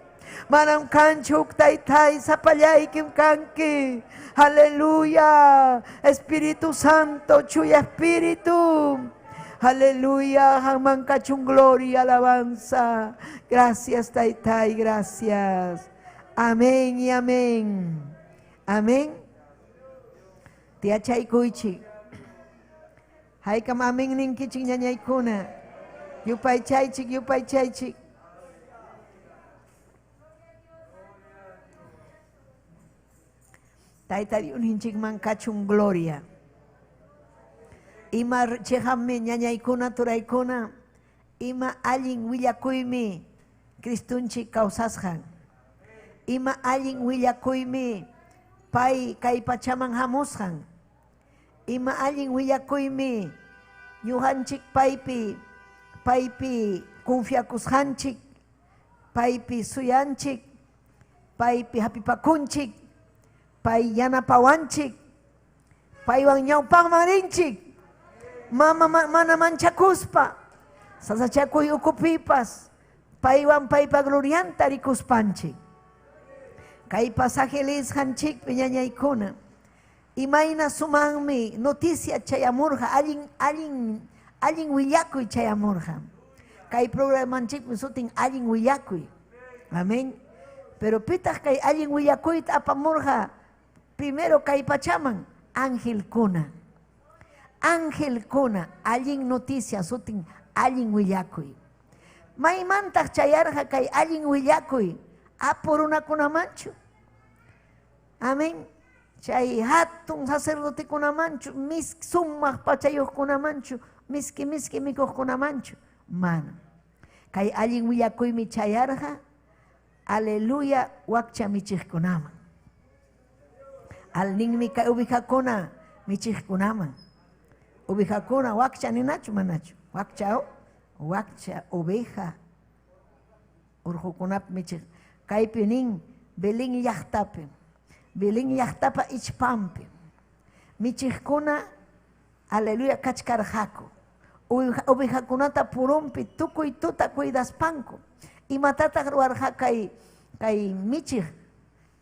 manam kanchuk taytay, sapayay kim kanki, aleluya, Espíritu Santo, chuya Espíritu, aleluya, hamman kachun gloria, alabanza, gracias taytay, gracias, amén y amén, amén. Tia chaykuychik, haykam amén ninkichik ñañaykuna, yupay chaychik, yupay chaychik. Tayta Diosninchikman kachun gloria. Ima chejammi ñañaykuna turaykuna, ima allin willakuymi Cristunchik kawsasqan, ima allin willakuymi pay kay pachaman hamusqan, ima allin willakuymi ñuqanchik paypi confiakusqanchik, paypi suyanchik, paypi hapipakunchik, pay yanapawanchik, paywan ñawpanman rinchik, mana manchakuspa, sasachakuy ukupipas, paywan paypa glorianta rikuspanchik. Kay pasajelisqanchikpi ñañaykuna, imayna sumanmi noticia chayamurqa, allin willakuy chayamurqa. Kay programanchikpi sutin allin willakuy, amén. Pero pitaq kay allin willakuyta apamurqa, primero kay pachaman angelkuna, allin noticia sutin allin willakuy. Maymantaq chayarqa kay allin willakuy apurunakunamanchu, amén. Chay hatun sacerdotekunamanchu, sumaq pachayuqkunamanchu, miski mikuqkunamanchu, mana. Kay allin willakuymi chayarqa, aleluya, wakcha michiqkunaman. Alninmi kay ubijakuna michiqkunaman. Ubijakuna wakcha ninachu manachu, wakcha oveja urqukunap michiq. Kaypi nin Belén llaqtapi, Belén llaqtapa ichpampi michiqkuna, aleluya, kachkarqaku. Ovejakunata purumpi tukuy tuta cuidaspanku. Imatataq ruwarqa kay michiq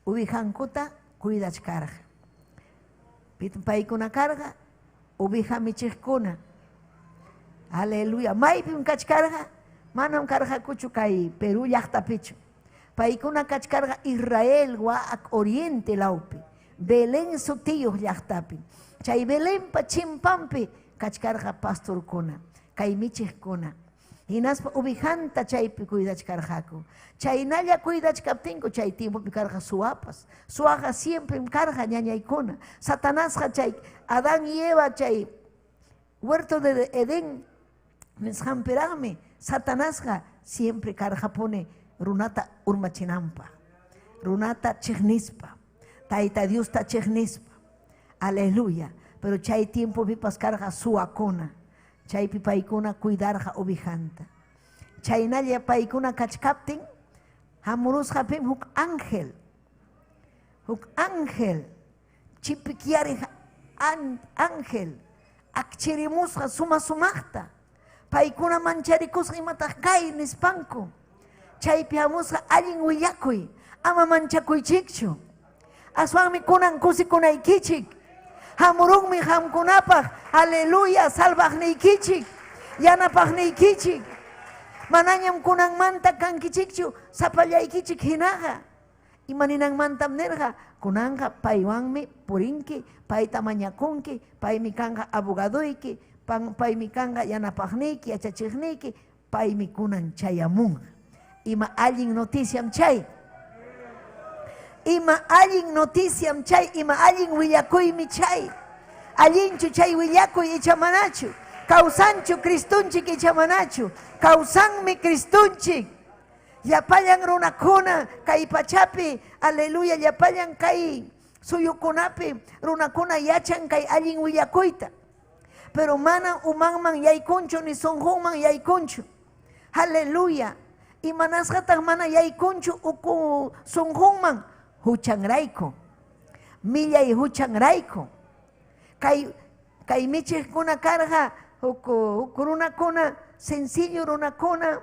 ovejankuta cuidachkarqa. Paykuna karqa oveja michiqkuna, aleluya. Maypim kachkarqa, manam karqakuchu kay Perú llaqtapichu. Paykuna kachkarqa Israel waak oriente lawpi, Belén sutiyuq llaqtapi. Chay Belenpa chimpampi kachkarqa pastorkuna, kay michiqkuna. Hinaspa ubijanta chaypi cuidachkarqaku. Chaynalla cuidachkaptinku chay tiempopi karqa suwapas. Suwaqa siempre karqa ñañaykuna. Satanasqa chay Adán y Eva chay huerto de Edén nisqanpiraqmi Satanasqa siempre karqa pone runata urmachinanpa, runata chiqnispa, Tayta Diosta chiqnispa. Aleluya. Pero chay tiempo pipas karqa suwakuna. Chaypi paykuna cuidarqa ubijanta. Chaynalla paykuna kachkaptin hamurusqapim huk ángel chipikyariq ángel akchirimusqa sumaqta. Paykuna mancharikusqa imataq kay nispanku. Chaypi hamusqa allin willakuy, ama manchakuychikchu. Aswanmi kunan kusikunaykichik. Hamurunmi hamkunapaq, aleluya, salvaqniykichik, yanapaqniykichik. Manañam kunanmanta kankichikchu, sapallaykichik hinaqa. Imaninanmantam nirqa, kunanqa paywanmi purinki, payta mañakunki, paymi kanqa abogaduyki, paymi kanqa yanapaqniyki, yachachiqniyki, paymi kunan chayamunqa. Ima allin noticiam chay. Ima allin noticiam chay, ima allin willakuymi chay. Allinchu chay willakuy ichamanachu. Kawsanchu Cristunchik ichamanachu. Kawsanmi Cristunchik. Llapallan runakuna kay pachapi, aleluya, llapallan kay suyukunapi runakuna yachan kay allin willakuyta. Pero mana umanman yaykunchu ni sunqunman yaykunchu. Aleluya. Imanasqataq mana yaykunchu uku sunqunman. Huchanrayku, millay huchanrayku. Kay michiqkuna karqa huk runakuna, sencillo runakuna,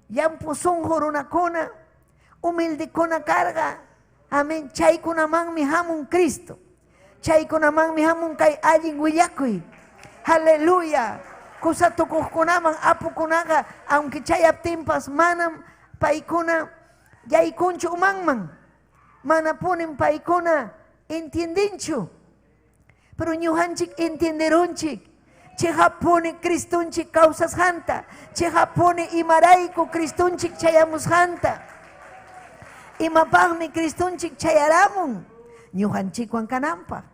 llampu sunqu runakuna, humildikuna karqa. Amén. Chaykunamanmi hamun Cristo. Chaykunamanmi hamun kay allin willakuy. Aleluya. Kusatukuqkunaman apukunaqa, aunque chayaptinpas manam paykuna yaykunchu umanman, mana punin paykuna entiendinchu, pero ñujanchik entenderunchik. Chayapuni Cristunchik kawsasqanta, chayapuni imarayku Cristunchik chayamusqanta, imapaqmi Cristunchik chayaramun ñujanchikwan kananpaq,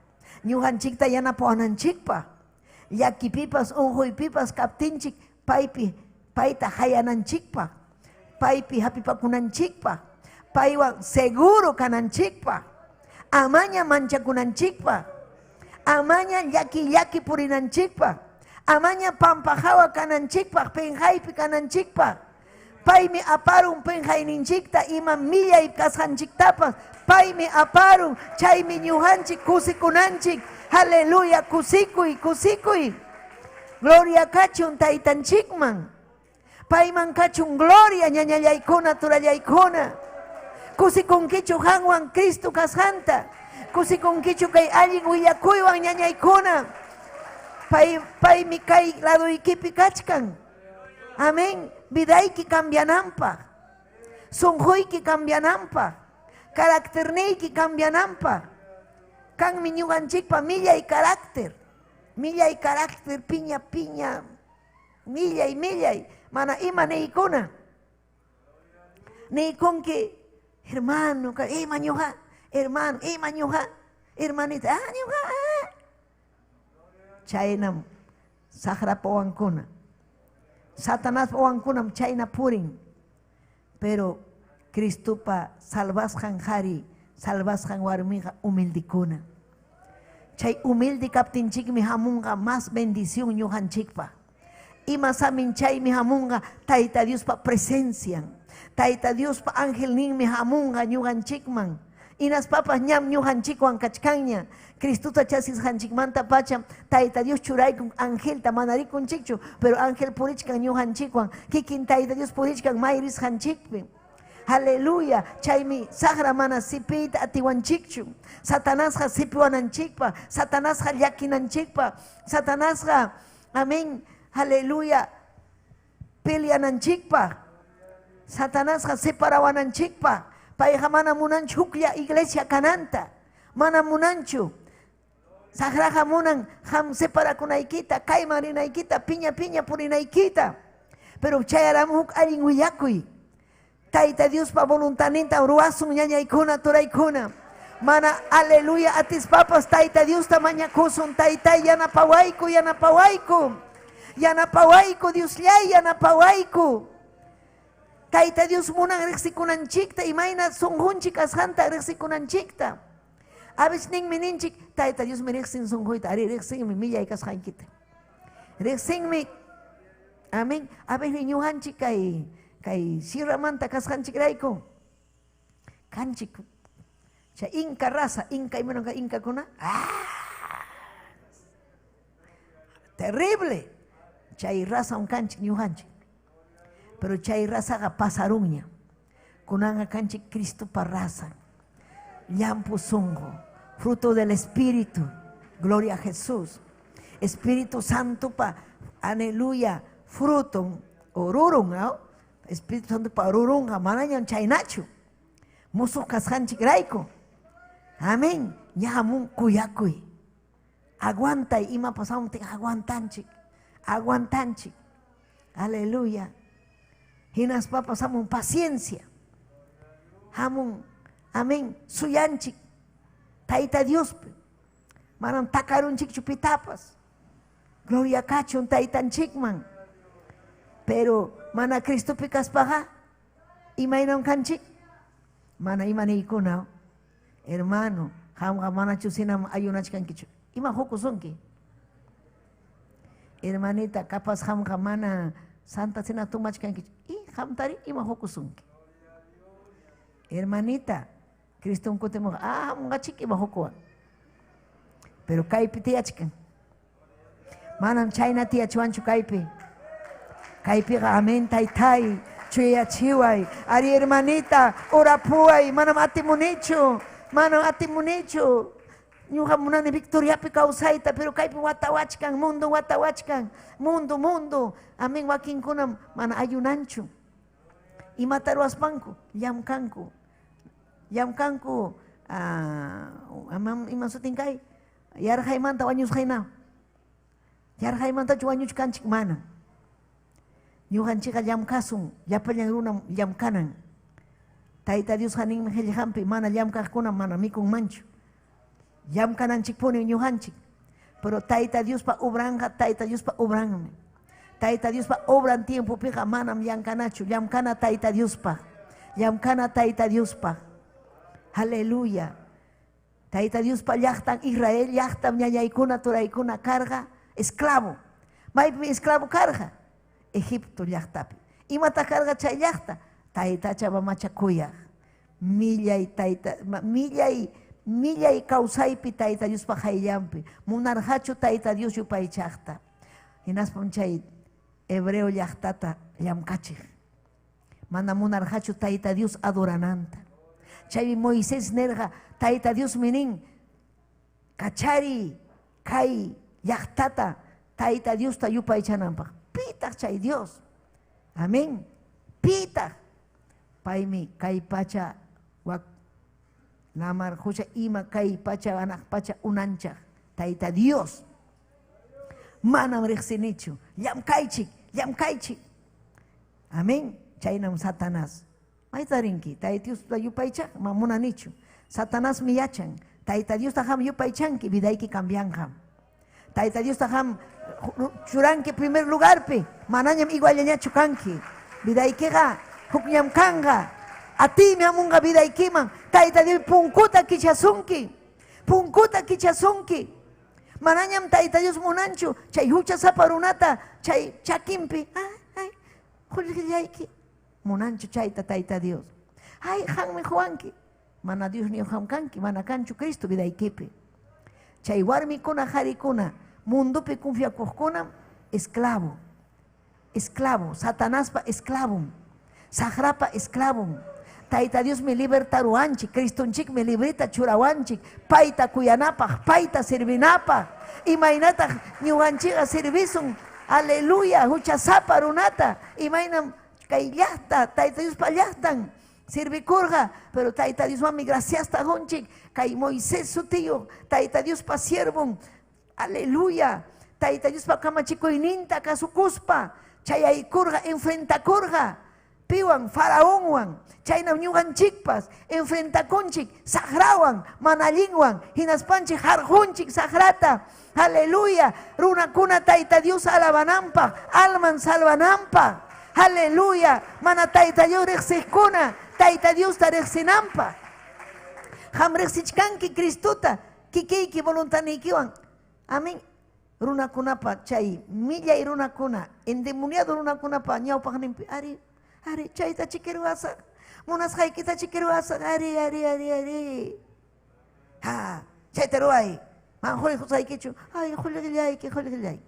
ñujanchikta yanapawananchikpaq, llakipipas unquypipas kaptinchik payta hayananchikpaq, paypi hapipakunanchikpaq, paywan seguro kananchikpaq, amaña manchakunanchikpaq, amaña llaki purinanchikpaq, amaña pampajawa kananchikpaq, penjaypi kananchikpaq. Paymi aparun penjayninchikta ima millay kasqanchiktapas, paymi aparun, chaymi ñujanchik kusikunanchik. Aleluya, kusikuy. Gloria kachun taytanchikman. Payman kachun gloria ñañallaykuna turallaykuna. Kusikunkichu hanwan Cristo kasqanta. Kusikunkichu kay allin willakuywan ñañaykuna. Paymi kay laduykipi kachkan. Amén. Vidayki cambiananpaq. Sunquyki cambiananpaq. Karakterniyki cambiananpaq. Kanmi ñuqanchikpa millay carácter. Millay carácter piña. Millay. Mana ima niykuna. Niykunki, hermano, ima ñuqa, hermano, ima ñuqa, hermanita, ñuqa. Chaynam saqrapa wankuna. Satanás wawankunam chayna purin. Pero Cristupa salvasqan hari, salvasqan warmiqa humildikuna. Chay humilde kaptinchikmi hamunqa más bendición ñuqanchikpa. Ima samin chaymi hamunqa Tayta Diospa presencian. Tayta Diospa ángel ninmi hamunqa ñuqanchikman. Inas papas ñam ñuqanchikwan kachkanña. Cristuta chasisqanchikmanta pacham Tayta Dios churaykun angelta manarikunchikchu, pero ángel purichkan ñuqanchikwan. Kikin Tayta Dios purichkan mayrisqanchikpi. Aleluya. Chaymi saqra mana sipiyta atiwanchikchu. Satanasqa sipiwananchikpa, Satanasqa llakinanchikpa, Satanasqa, amén, aleluya, peleananchikpa, Satanasqa separawananchikpa. Payqa mana munanchu huklla iglesia kananta, mana munanchu. Sagraja munan ham separa kunaykita, kayman rinaykita, piña purinaykita. Pero chayaramuk arin willakuy. Tayta Dios pa voluntaninta ruasun ñañaykuna turaykuna. Mana aleluya atis papas Tayta Dios ta mañakusun taytay yanapawayku. Yanapawayku Dios llay yanapawayku. Tayta Dios munan riqsikunanchikta imayna sunqunchik asqanta riqsikunanchikta. A veces ning mininchik Tayta Dios mi riqsin sunquyta ari riqsinmi millay kasqankita. Riqsinmi. Amén. A veces ñuqanchik kay sirramanta kasqanchikrayku kanchik chay inca raza, inca imanunqa inca kuna terrible chay raza kanchik ñuqanchik pero chay razaqa pasarunña kunanqa kanchik Cristupa raza llampu sunqu fruto del Espíritu, gloria a Jesús, Espíritu Santo pa aleluya fruto orurun Espíritu Santo pa orurun manañan chaynachu musuq kasqanchik rayku. Amén. Ñahamun kuyakuy. Aguanta ima pasamuntik aguantanchik. Aleluya. Hinaspa pasamun paciencia. Hamun, amén, suyanchik. Tayta Dios. Manan takarunchik chupitapas. Gloria kachun taytanchikman. Pero mana Cristo pikaspaqa imaynan kanchik. Mana imaniykuna. Hermano, hamga mana chusinam ayunachkankichu. Ima hukusunki. Hermanita, capaz hamga mana santa sina tumachkankichu. Hamtari ima hukusunki. Hermanita, Cristo un kutemo, hamga chik ima hukuwa. Pero kaipi tiachkan. Manam chayna tiachuanchu kaipi. Kaipi ga amen taytay. Chuya chiway. Ari hermanita, orapuay, manam atimunichu. Mano atimunichu. Ñuqa munani victoriapi kawsayta, pero kaypi watawachkan, mundo watawachkan, mundo. Amen wakinkunam mana ayunanchu. Imata ruwaspanku, llamkanku, ima sutinkay, yarhaymanta wañusqayna. Yarhaymanta wañuchkanchik mana. Ñuqanchikqa llamkasun, llapallañ runa llamkanan. Tayta Dios haninmi qillqanpi mana llamkaqkuna mana mikunmanchu. Llamkananchikpuni ñuqanchik. Pero Tayta Diospa obranqa, Tayta Diospa obranmi. Tayta Diospa obran tiempopiqa manam llankanachu. Llamkana Tayta Diospa. Aleluya. Tayta Diospa llaqtan Israel llaqtam ñañaykuna turaykuna karqa esclavo. Maypi esclavo karqa. Egipto llaqtapi. Imata karqa chay llaqta. Tayta chaba machakuyaq. Millay kawsaypi Tayta Diospa hayllampi. Munarhachu Tayta Dios yupaychaqta. Hinaspam chay hebreo llaqtata llamkachik. Mana munarhachu Tayta Dios adorananta. Chay Moisés nerqa Tayta Dios minin kachari kay llaqtata Tayta Dios ta yupaychananpaq. Pitaq chay Dios. Amén. Pitaq. Paimi kay pacha wak namar hucha ima kay pacha anak pacha unancha Tayta Dios manam riqsinichu llamkaychik amén chaynam Satanás maytarinki Tayta Dios ta yupaychaq mamunanichu Satanás miyachan Tayta Dios ta ham yupaychanki vidayki cambianham Tayta Dios ta ham churanki primer lugarpi manañam igualañachu kanki vidaykiqa hukñam kanga ati mi amunga vidaykiman Tayta Dios punkuta kichasunki manañam Tayta Dios munanchu chay hucha saparunata chay chakimpi qulqillayki munanchu chayta Tayta Dios hanmi huwanki mana Dios ni hamkanki mana kanchu Cristo vidaykipi chay warmikuna harikuna mundupi confiakuqkunam esclavo Satanáspa esclavum Sagrapa esclavum. Tayta Dios me libertaruanchik, Cristonchik me librita churawanchik, paita kuyanapaq, paita servinapaq, imaynataq ñuqanchikqa servisun, aleluya, huchasapa runata, imaynam kay llaqta, Tayta Diospa llaqtan, Sirvikurga, pero Taita Dios mami, gracias ta honchik, kay Moisés su tío, Taita Dios pa siervon, aleluya, Taita Dios pa kamachico ininta, kasukuspa, chayaykurga, enfrenta kurga, piwan, faraonwan, chayna ñugan chikpas, enfrenta kunchik, sagrawan, manalingwan, hinaspanchik, harjunchik, sagrata, aleluya, runa kuna Taita Dios alabanampa, alman salvanampa, aleluya, mana Taita Dios rexikuna, Taita Dios tarexinampa. Hamrexichkanki Cristuta, kikiki voluntanikiwan. Amén. Runa kunapa chay, milla y runa kuna, endemoniado runa kunapa, ñawpa nimpi, ari, chayta chikiruasa, monas haikita chikiruasa, ari. Ha, chayteruay, manjoy husaykichu, ay, joligillay.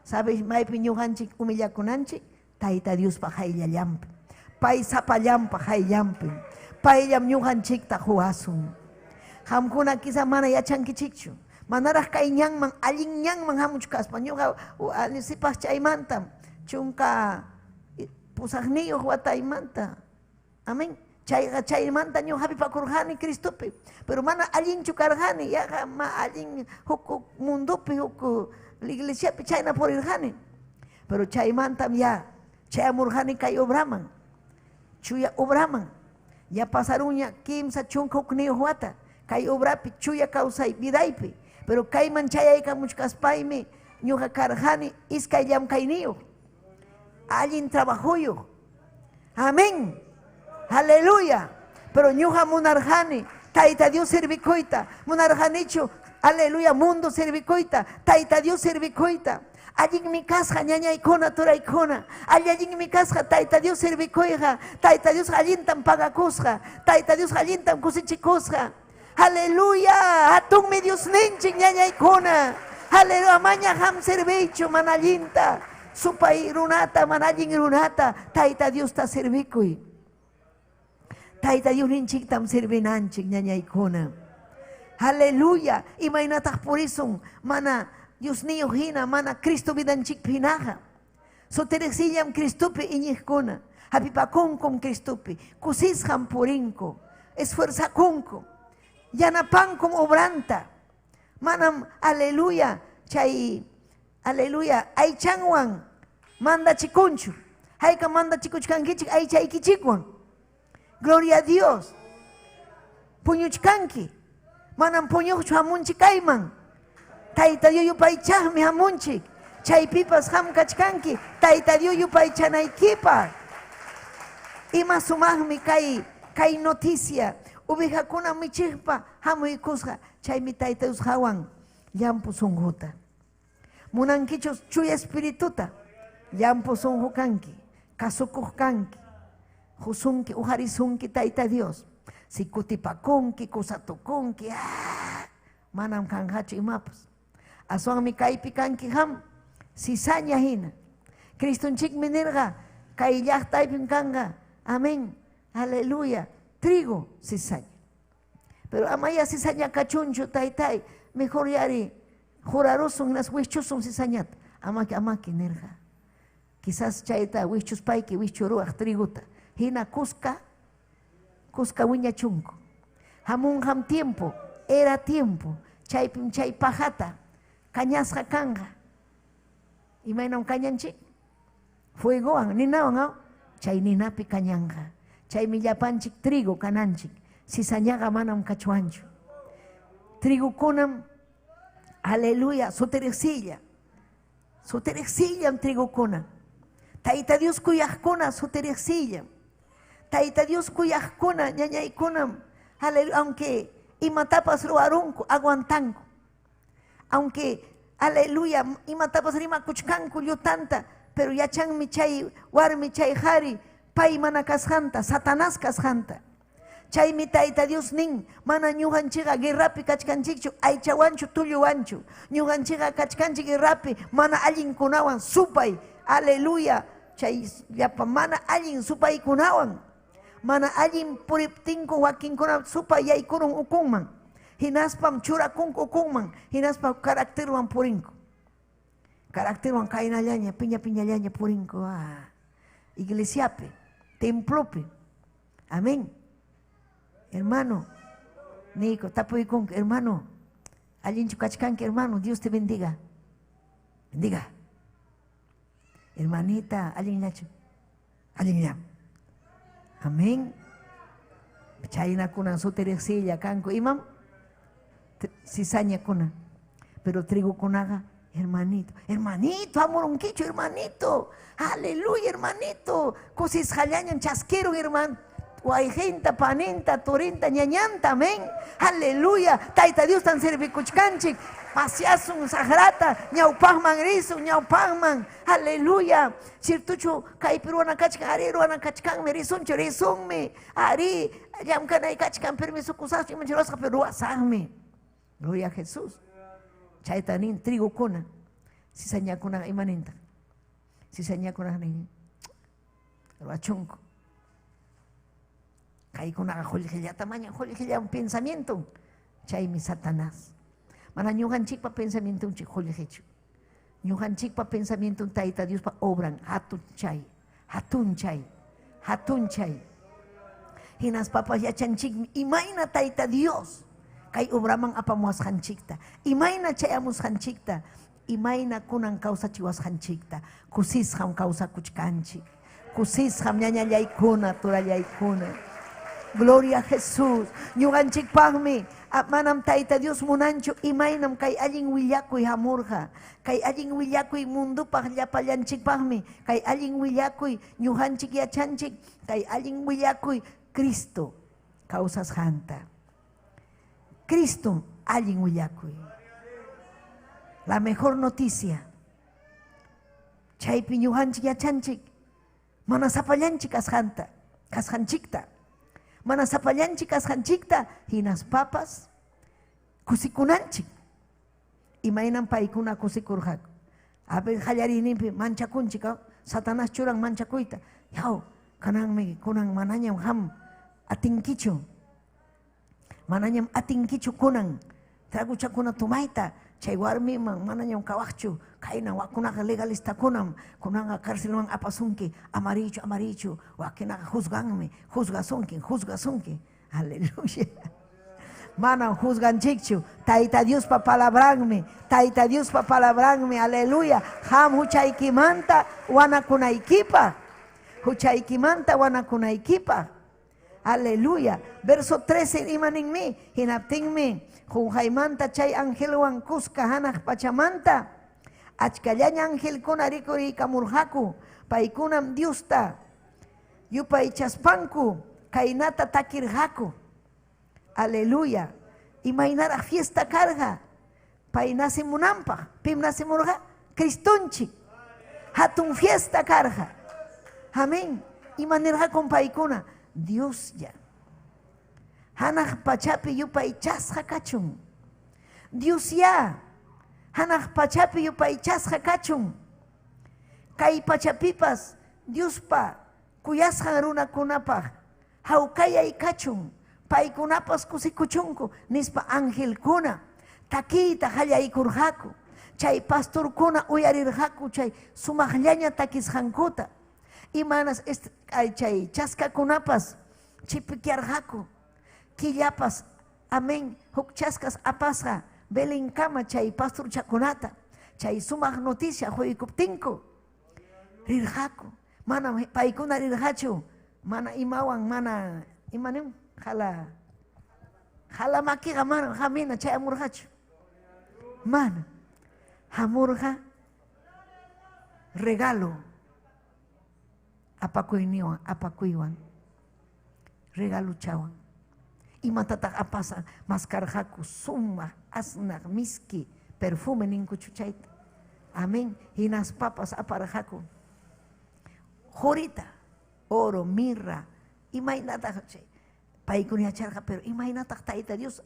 ¿Sabes, maipi ñuhanchik, humillakunanchik? Taita Dios pa hayllallampi. Pai sapallampa hayllampi. Paillam ñuhanchikta huasun. Hamkuna kisa mana yachankichikchu. Manaraj kay ñanman, allin ñanman hamuchkaspa. Ñuha alisipas chaymanta. Chunka pusaqniyuq wataymanta. Amén. Chaymanta ñuhapi pakurjani Cristupi. Pero mana allinchu karjani. Yaqa ma allin huku mundupi huku iglesiapi chayna purirjani. Pero chaymantam ya. Chayamurjani kay obraman. Chuya obraman. Ya pasaruña kimsa chunka hukniyo huata. Kay obrapi chuya kausay vidaypi. Pero kayman chayayka muchkaspaymi ñuqa karjani iskay llamkayniyo. Allin trabajuyo. Amén. Aleluya. Pero ñuqa munarjani Taita Dios servicoita. Munarjanichu. Aleluya. Mundo servicoita. Taita Dios servicoita. Allí en mi casa, ñañaykuna, turaykuna. Allí en mi casa, Taita Dios servicoija. Taita Dios allintan pagacusja. Taita Dios allintan cusichicusja. Aleluya. Atun mi Dios ninchik ñañaykuna. Aleluya. Maña ham servicho manallinta. Supay runata, manallin runata. Taita Dios ta servicuy. Taita Dios ninchik tam servinanchik ñañaykuna. Aleluya. Imaynataq por eso, mana Dios niyo hina, mana Cristo vidanchik pinaja. So teresillam Cristupi iñikuna. Hapipakunkum Cristupi. Kusisham purinko. Esfuerzakunko. Yanapankum obranta. Manam, aleluya. Chay, aleluya. Ay changwan. Manda chikunchu. Hayka manda chikuchkankichik. Ay chaykichikwan. Gloria a Dios. Puñuchkanki. Manam puñuchu hamunchikayman. Taita Dios yupaychaqmi hamunchik. Chaypipas hamkachkanki. Taita Dios yupaychanaykipa. Ima sumaqmi kay noticia. Ubijakuna michikpa hamuykusqa. Chaymi Taita Dios hawan llampu sunquta. Munankichus chuya espirituta. Llampu sunqu kanki. Kasukuq kanki. Husunki uharisunki Taita Dios. Sikutipakunki, kusatukunki. Manam kanhachu imapas. Aswan kaypi kanki ham sisaña hina. Cristonchik minirga kay llaqtaypin kanga. Amén. Aleluya. Trigo sisaña. Pero amaya sisaña kachunchu taytay. Mejor yari jurarusun nas wichusun sisañata. Amaki nirga. Quizás chayta wichus payki wichuruaq triguta. Hina kuska wiña chunko. Hamun ham tiempo. Era tiempo. Chaypim chay pajata. Cañasqa kanga. Imaynam kañanchik. Fuegoan, ninawan, chay ninapi kañanja. Chay millapanchik trigo kananchik. Sisañaga manam kachuanchu. Trigo kunam, aleluya, soterexilla. Soterexillam trigo kuna. Taita Dios kuyajkuna soterexillam. Taita Dios kuyajkuna ñañaykunam. Aleluya, aunque imatapas ruarunku, aguantanku. Aunque, aleluya, imatapas rima kuchkanku llutanta, pero yachanmi chay warmi chay hari, pay mana kasjanta, Satanás kasjanta. Chaymi Taita Dios nin, mana ñujanchiqa guerrapi kachkanchikchu, aychawanchu tulluwanchu. Ñujanchiqa kachkanchik guerrapi, mana allinkunawan supay, aleluya, chay yapa mana allin supaykunawan. Mana allin puriptinku wakinkunawan supay yaykurun ukunman. Hinaspam churakunku ukunman, hinaspam karakterwan purinku. Karakterwan kainallaña, piñallaña purinku. Iglesiapi, templopi. Amén. Hermano, Nico, tapuy con hermano. Alguien chucachcanque, hermano, Dios te bendiga. Bendiga. Hermanita, alguien nacho. Alguien ya. Amén. Chayna kunan su teresilla, canco, imam. Cizaña kuna. Pero trigo kunaga, hermanito. Hermanito, amor un quicho, hermanito. Aleluya, hermanito. Cosis jalañan chasquero, hermano. Guayjenta, panenta, torenta, ñañanta, amén. Aleluya. Taita Dios tan servicuchcanchic. Pasiasun, sagrata, ñaupagman risu, ñaupagman. Aleluya. Sirtucho, kai peruana kachkan, ari ruana kachkan, me risuncho, risunme. Ari, yamkanay kachkan, permiso kusas, y mancherosca, pero asagme. Gloria a Jesús. Chaitanin, trigo kuna. Si saña kuna imaninta. Si saña kuna ni. Ruachunco. Kai kuna joligilla tamaña, joligilla un pensamiento. Chay mi Satanás. Mana nyuhan chik pa pensamiento un chik joligicho. Nyuhan chik pa pensamiento un taita Dios pa obran. Hatun chay. Hatun chay. Hatun chay. Hinas papas ya chanchik. Imaina taita Dios. Kay obraman apamuas hanchikta. Imaina chayamus hanchikta. Imaina kunan causa chiwas hanchikta. Kusis ham causa kuchkanchik. Kusis ham ñañallay kuna, turallay kuna. Gloria a Jesús. Ñuganchik pagmi. Manam taita Dios munancho. Imainam kay alin willakuy hamurja. Kay alin willakuy mundo pagllapallanchik pagmi. Kay alin willakuy ñuganchik yachanchik. Kay alin willakuy Cristo. Causas janta. Cristo, alguien huyacuy. La mejor noticia. Chaypi ñuhanchik yachanchik. Mana sapallanchik ashanta. Kashanchikta. Mana sapallanchik ashanchikta. Hinas papas. Kusikunanchik. Imainan paikuna kusikurjak. Ape hallarinimpi manchakunchik. Satanás churang manchakuyta. Yao, kanangme kunang mananyam ham atinkichu. Mananyam atinkichu kunang. Tragucha kuna tumaita. Chay warmi man mananyam kawakchu. Kaina wakunaga legalista kunam. Kunanga karsilman apasunki. Amarichu, amarichu. Wakinaga juzganme. Juzgasunki. Aleluya. Mana juzgan chikchu. Taita Dios pa palabranme. Taita Dios pa palabranme. Aleluya. Ham huchaykimanta wanakunaykipa. Huchaykimanta wanakunaykipa. Aleluya. Verso 13 imaninmi. Hinaptingmi. Junjaimanta chay angelwan kuska hanaj pachamanta. Achkallaña angel kuna rikuri kamurhaku. Paikunam Diusta. Yupay chaspanku. Kainata takirhaku. Aleluya. Imainara fiesta carga. Painasi munampa. Pim nasi murga. Cristonchi. Hatun fiesta carga. Amén. Imanirha con paikuna. Dios ya. Hanaj pachapi yupay chasja kachun. Dios ya. Hanaj pachapi yupay chasja kachun. Kay pachapipas. Dios pa. Kuyasja runa kunapa. Haukaya y kachun. Paikunapas kusikuchunku. Nispa ángel kuna. Takita haya y kurhaku. Chay pastor kuna uyarirhaku. Chay sumajllaña takisjankuta. Imanas chay chaska kunapas. Chipikiarhaku. Killapas, amén, hukchaskas apasja, belinkama chay pastor chakunata, chay sumaj noticia, juikuptinko, rirjaku, mana paikuna rirjachu, mana imawan, mana imanim, jala makiga mana, jamina chay amurjachu, mana, hamurja, regalo, apakuywan, regalo chawan. Y matatak apasa maskarjaku summa asnak miski perfume ninkuchuchaita. Amén. Hinas papas aparjaku. Jorita, oro, mirra. Imainata chay. Paikunya charja pero imainata taita Dios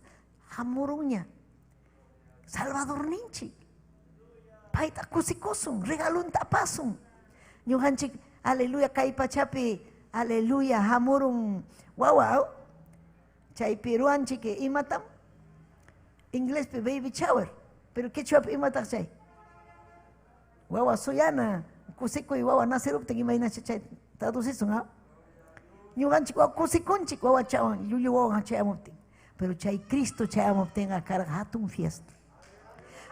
hamurunya. Salvador ninchi. Paita kusikusun regalun tapasum. Nyuhanchik aleluya kai pachapi aleluya hamurun wow. Chay peruan chike imatam. Inglés pe baby shower. Pero quechua pe imatak chay. Wawa soyana. Kusiko y wawa naserup te imagina chay. Traducison ha. ñuqanchik kusikunchik wawachawan llullu wawan chayamuptin. Pero chay Cristo chayamuptin karqa hatun fiesta.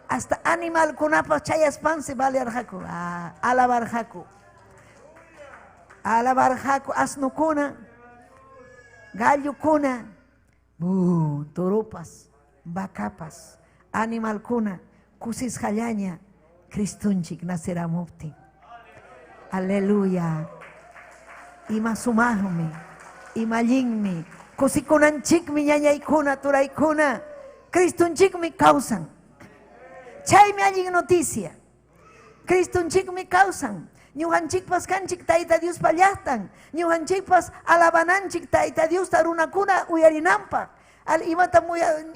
Hasta animal kunapas chayaspansi balearqaku, alabarqaku. Alabarqaku asnukuna, gallukuna, turupas, vacapas, animalkuna, kusisqallaña Cristunchik naceramuptin. Aleluya. Ima sumaqmi, ima allinmi, kusikunanchikmi ñañaykuna, turaykuna, Cristunchikmi causan. Chaymi allin noticia. Cristunchikmi causan. Ñuqanchikpas kanchik Tayta Dios llaqtan. Ñuqanchikpas alabananchik Tayta Dios runakuna uyarinanpaq. Imata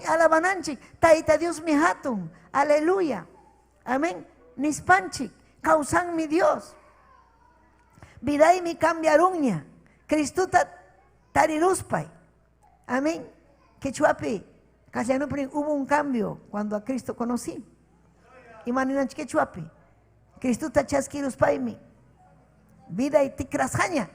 alabananchik Tayta Dios mi hatun. Aleluya. Amén. Nispanchik causanmi Dios. Vidaymi cambiarunña. Cristuta tariruspay. Amén. Quechuapi, castellanopi hubo un cambio cuando a Cristo conocí. Imaninanchik quechuapi. Cristuta chasquiruspaymi. Vida y tikrasjaña.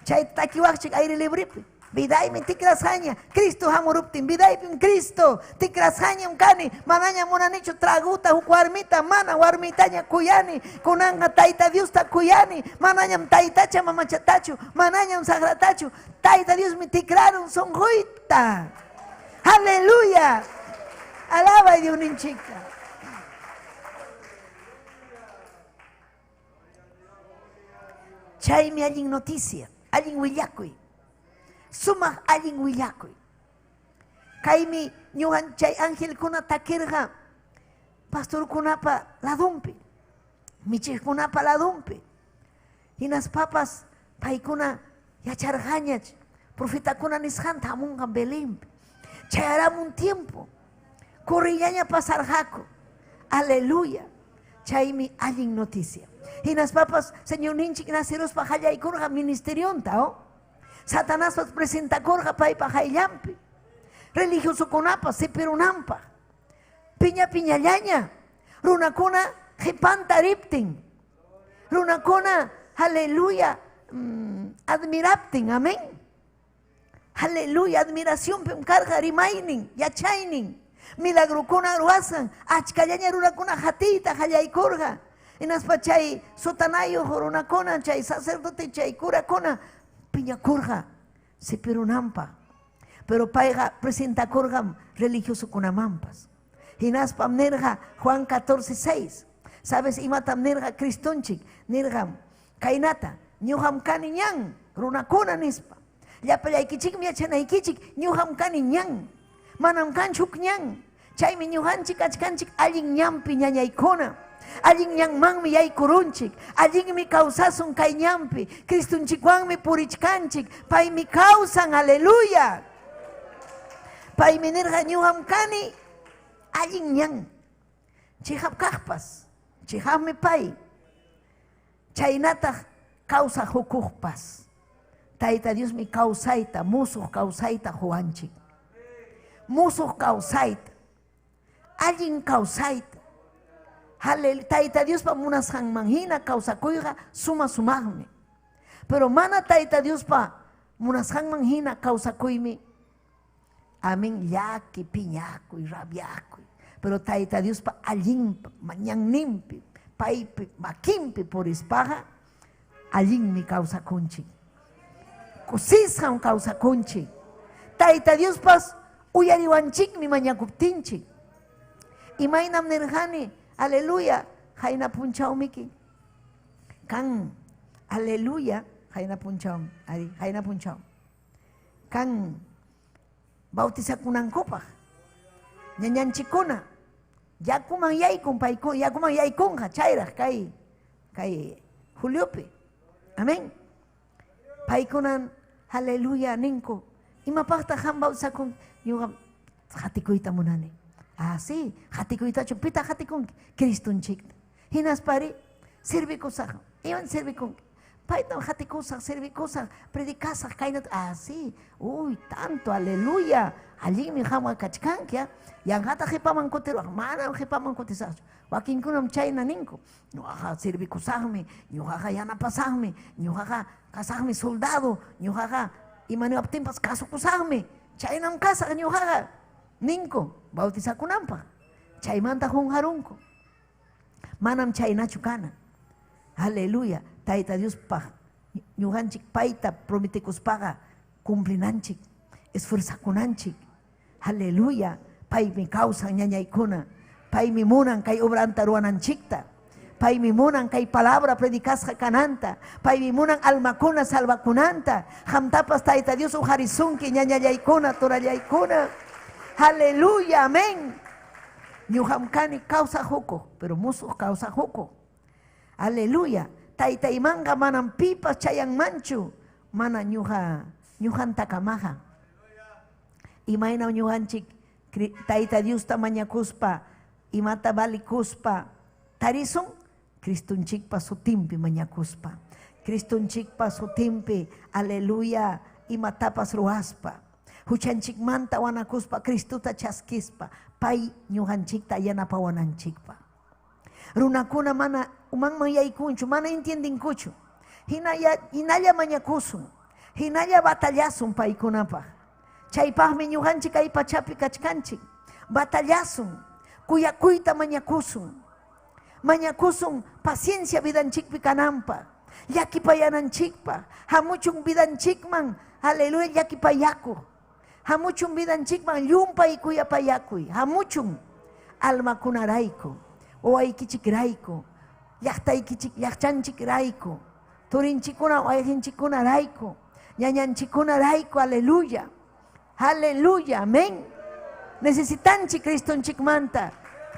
Chay takiwachik aire libripi. Vidaymi tikrasjaña. Cristo hamuruptin. Vidaypim Cristo. Tikrasjaña kani. Manaña monanicho traguta warmita mana warmitaña kuyani. Kunanga Tayta Dios ta kuyani. Manañam Taytacha mamachatachu. Manañam sagratachu. Tayta Dios mi tikraron son juita. Aleluya. Alaba Dios ninchica. Chaymi allin noticia, allin willakuy. Sumaq allin willakuy. Kaymi ñuqan chay angelkuna takirqa pastorkunapa ladunpi, michiqkunapa ladunpi. Hinaspapas paykuna yacharqañach, profetakuna nisqanta hamunqa Belenpi. Chayaramun tiempo, corrillaña pasarqaku. Aleluya. Chaymi allin noticia. Hinas papas, Señor ninchik naceros pajaya y corja ministerion tao. Satanás pas presenta corja pa y pajayampi. Religioso conapa, se perunampa. Piña piñallaña. Runacona, jepanta riptin. Runacona, aleluya, admiraptin, amén. Aleluya, admiración pem carga remaining, yachaining. Milagro kuna ruasan, achkallaña runacona jatita, jayay corja. Inaspa chay sotanayo jorunakona, chay sacerdote, chay curakona, piña corja, se perunampa. Pero paiga presenta corgam religioso kunamampas. Inaspa nerja Juan 14:6. ¿Sabes? Imatam nerja Cristonchik, nergam kainata, ñuham kaniñan, runakona nispa. Ya payaykichik miachanaykichik, ñuham kaniñan, manam kanchuk ñan. Chaymi ñuhanchik achkanchik allin ñampi ñañaykona. Allin ñanmanmi yaykurunchik, allinmi kawsasun kay ñampi, Cristunchikwanmi purichkanchik, paymi kawsan, aleluya. Paymi nirqa ñuqam kani allin ñan, chihap kaqpas, chihapmi pay, chaynataq kawsaq hukuqpas. Tayta Diosmi kawsayta, musuq kawsayta huwanchik, musuq kawsayta, allin kawsayta. Tayta Dios pa munasqan manhina kawsakuyqa suma sumaqmi. Pero mana Tayta Dios pa munasqan manhina kawsakuymi. Amén, llaki, piñakuy, rabiakuy. Pero Tayta Dios pa allinpa, mañannimpi, paypi, makinpi por ispaqa, allinmi kawsakunchik. Kusisqan kawsakunchik. Tayta Dios pas uyariwanchikmi mañakuptinchik. Imaynam nirqani, aleluya, jaina punchaumiki. Kan, aleluya, jaina punchaum, ari, jaina punchaum. Kan bautizakunankupaq, ñañanchikuna, yakuman yaykun paykun, yakuman yaykunqa chayraq kay Juliopi. Amén. Paykunan, aleluya, ninku. Imapaqta han bautizakun, ñuqa hatikuyta munani. Ah, sí, hatikuytachu, pita hatikun, Cristunchikta. Hinaspari, sirvikusaq, iwan sirvikun. Paita hatikusa, servikusa, predicasa, kainat así. Uy, tanto, aleluya. Allí mi jama kachkankia. Yang hata hipaman kotero, mana hipaman kotisas. Wakin kunam chayna ninku. Nyuhaha servikusahmi, nyuhaha yana pasahmi, nyuhaha kasahmi soldado, nyuhaha imani optimpas kasukusahmi. Chaynam kasa nyuhaha ninku bautisakunampa. Chaymanta hunharunku. Manam chayna chukana. Aleluya. Taita Dios pa nyuhanchik paita prometikus paga cumplinanchik esforzakunanchik. Aleluya. Pai mi causa ñañaykuna. Pai mi munan kay obra antaruananchikta. Pai mi munan kay palabra predicasja kananta. Pai mi munan almakuna salvakunanta. Hamtapas taita Dios ujarizunki ñañayaykuna turayaykuna. Aleluya. Amén. Ñuhamkani causa juko, pero musuh causa juko. Aleluya. Taita imanga manam pipas chayang manchu. Mana nyuhan takamaha. Imaina nyuhanchik taita Dios tamanya kuspa. Imata bali kuspa. Tarisung Kristun chikpa sutimpi manyakuspa. Kristun chikpa sutimpi. Aleluya. Imatapas ruaspa. Huchanchik manta wanakuspa. Kristuta chaskispa. Pai nyuhanchik tayana pawananchikpa. Runakuna mana umang mayaykunchu, mana entienden kuchu. Hinaya mañakusun, hinaya batallasun paikunapa. Chaypahmi ñuhanchik kay pachapi kachkanchik. Batallasun, kuyakuyta mañakusun. Mañakusun paciencia vidanchikpi kanampa. Llakipayananchikpa. Hamuchun vidanchikman, aleluya, llakipayaku. Hamuchun vidanchikman llumpay kuyapayakuy. Hamuchun almakunarayku. Oaykichik rayku, llaqtaykichik llaqchanchik rayku, turinchikuna oayhinchikuna rayku, ñañanchikuna rayku, aleluya, aleluya, amén. Necesitanchik Kristonchik manta,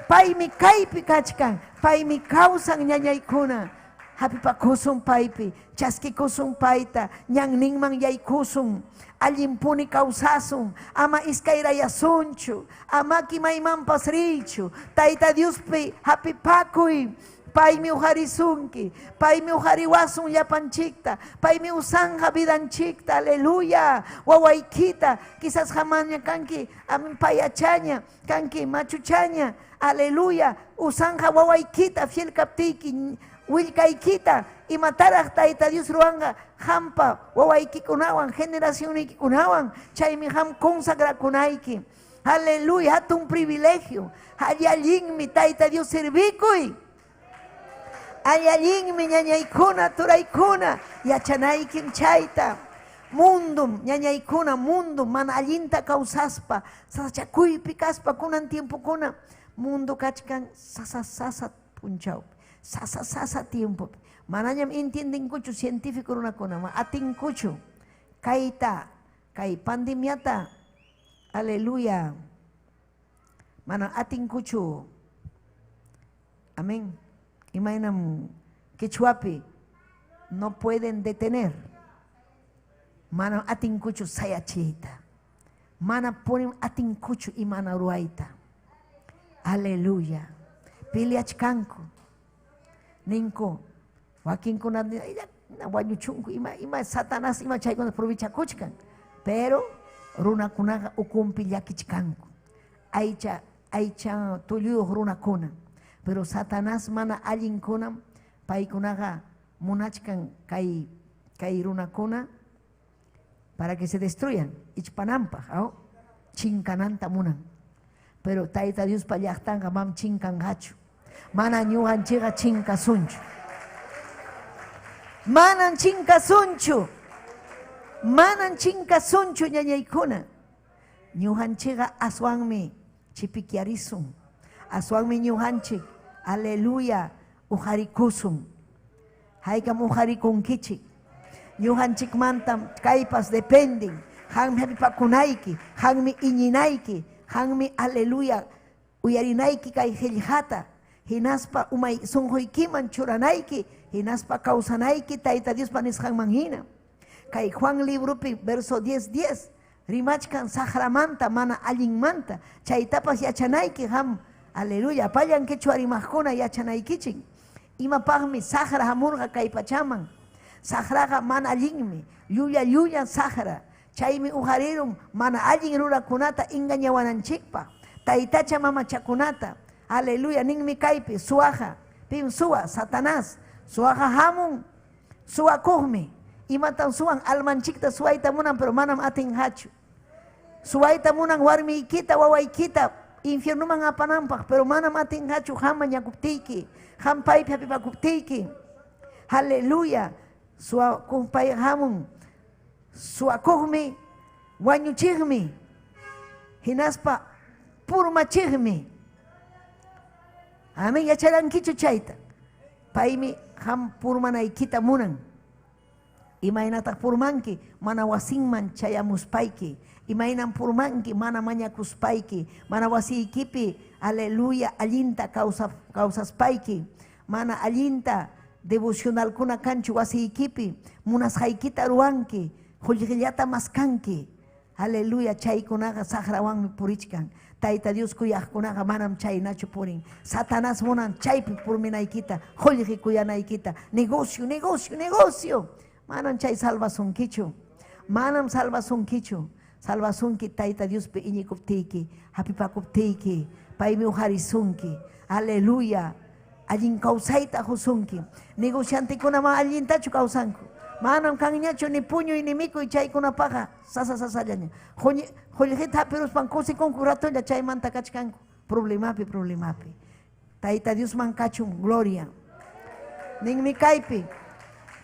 paymi kaypi kachkan, paymi kawsan ñañaykuna, hapipakusun paypi, chaskikusun payta, ñanninman yaykusun, allimpuni kawsasun, ama iskayrayasunchu, ama kimaymanpas richu, Taita Diospi hapipakuy, paymi ujarisunki, paymi ujariwasun llapanchikta, paymi usanja vidanchikta, aleluya, wawaykita, quizás jamaña kanki, amin payachaña, kanki machuchaña, aleluya, usanja wawaykita, fiel kaptiki, Wilkaykita y mataraj Taita Dios ruanga hampa wawaykikunawan generacionikikunawan chaymi ham consagrakunayki. Aleluya, hatun privilegio. Allallinmi Taita Dios servikuy. Allallinmi ñañaykuna turaykuna yachanaykim chayta. Mundum ñañaykuna mundum mana allinta kawsaspa sasachakuypi kaspa kunan tiempukuna mundo kachkan sasa punchaw. Sasa tiempo. Mananyam entienden kuchu científico runakuna ma atin kuchu. Kaita, kai pandemiata. Aleluya. Mana atin kuchu. Amén. Imaginam quechuapi no pueden detener. Mana atin kuchu sayachita. Mana ponen atin kuchu y mana ruaita. Aleluya. Piliachkanku. Ningko, wakin kuna na wanyuchunku ima Satanás ima chay kuna provecha kuchkan, pero runa kunaga ukumpi yakichkanku, aicha tuliu runa kuna, pero Satanás mana allin kuna pai kunaga munachkan kai runa kuna para que se destruyan, ichpanampa, chinkananta munan, pero Taita Dios payachtanga mam chinkangachu. Mana nyuhan chiga chinka sunchu. Manan chinka sunchu. Manan chinka sunchu ñañaykuna. Nyuhan chiga aswanmi chipikiarisun. Aswanmi nyuhanchik. Aleluya. Ujarikusun. Haykam ujarikunkichik. Nyuhanchik mantam kaypas dependen. Hanmi hapipakunayki. Hanmi iñinayki. Hanmi aleluya. Uyarinayki kay hellhata. Hinaspa umay sunhoykiman churanayki, hinaspa kausanayki Taita Dios panishan manhina. Kay Juan librupi verso 10:10, rimachkan sahramanta mana allinmanta, chaytapas yachanayki ham, aleluya, payan quechua rimajkuna yachanaykichin. Imapaqmi sahra hamurqa kay pachaman. Sagraga mana allinmi, llulla sagra. Chaymi ujarirun mana allin rurakunata engañawananchikpa. Taytacha mamachakunata. Aleluya, ninmi kaypi suaja, pim suwa, Satanás. Suaja hamun, suakuhmi. Imatan suan almanchikta suaita munan pero manam atinhachu. Suaita munan warmi ikita, wawaikita, infierno man apanampak, pero manam atinhachu hama nyakuptiki, ham paipi hapipakuptiki. Aleluya, suakumpay hamun. Suakuhmi, wanyuchigmi, hinaspa purmachigmi. Amin, yacharankichu chayta. Paimi ham purmanaykita munan. Imaynatak purmanki, mana wasinman chayamuspayki. Imaynan purmanki, mana mañakuspayki. Mana wasiykipi, aleluya, allinta kawsaspayki. Mana allinta devocional kuna kanchu wasiykipi. Munasqaykita ruwanki. Jullillata maskanki. Aleluya, chaykunaqa sagrawanmi purichkan. Tayta Dios kuyaqkunaqa manam chaynachu purin. Satanás munan chaypi purminaykita, julli kuyanaykita. Negocio. Manam chay salvasunkichu. Manam salvasunkichu. Salvasunki Tayta Diospi iñikuptiki, hapipakuptiki, paymi uharisunki. Aleluya. Allin kawsayta husunki. Negociantikuna allintachu kawsanku. Manam kanñachu ni puño y ni mico y chaykunapaqa sasallaña. Jollejita hapiruspan kusikunku ratolla chaymanta kachkanku. Problemapi. Tayta Dios man kachun gloria. Ninmi kaypi.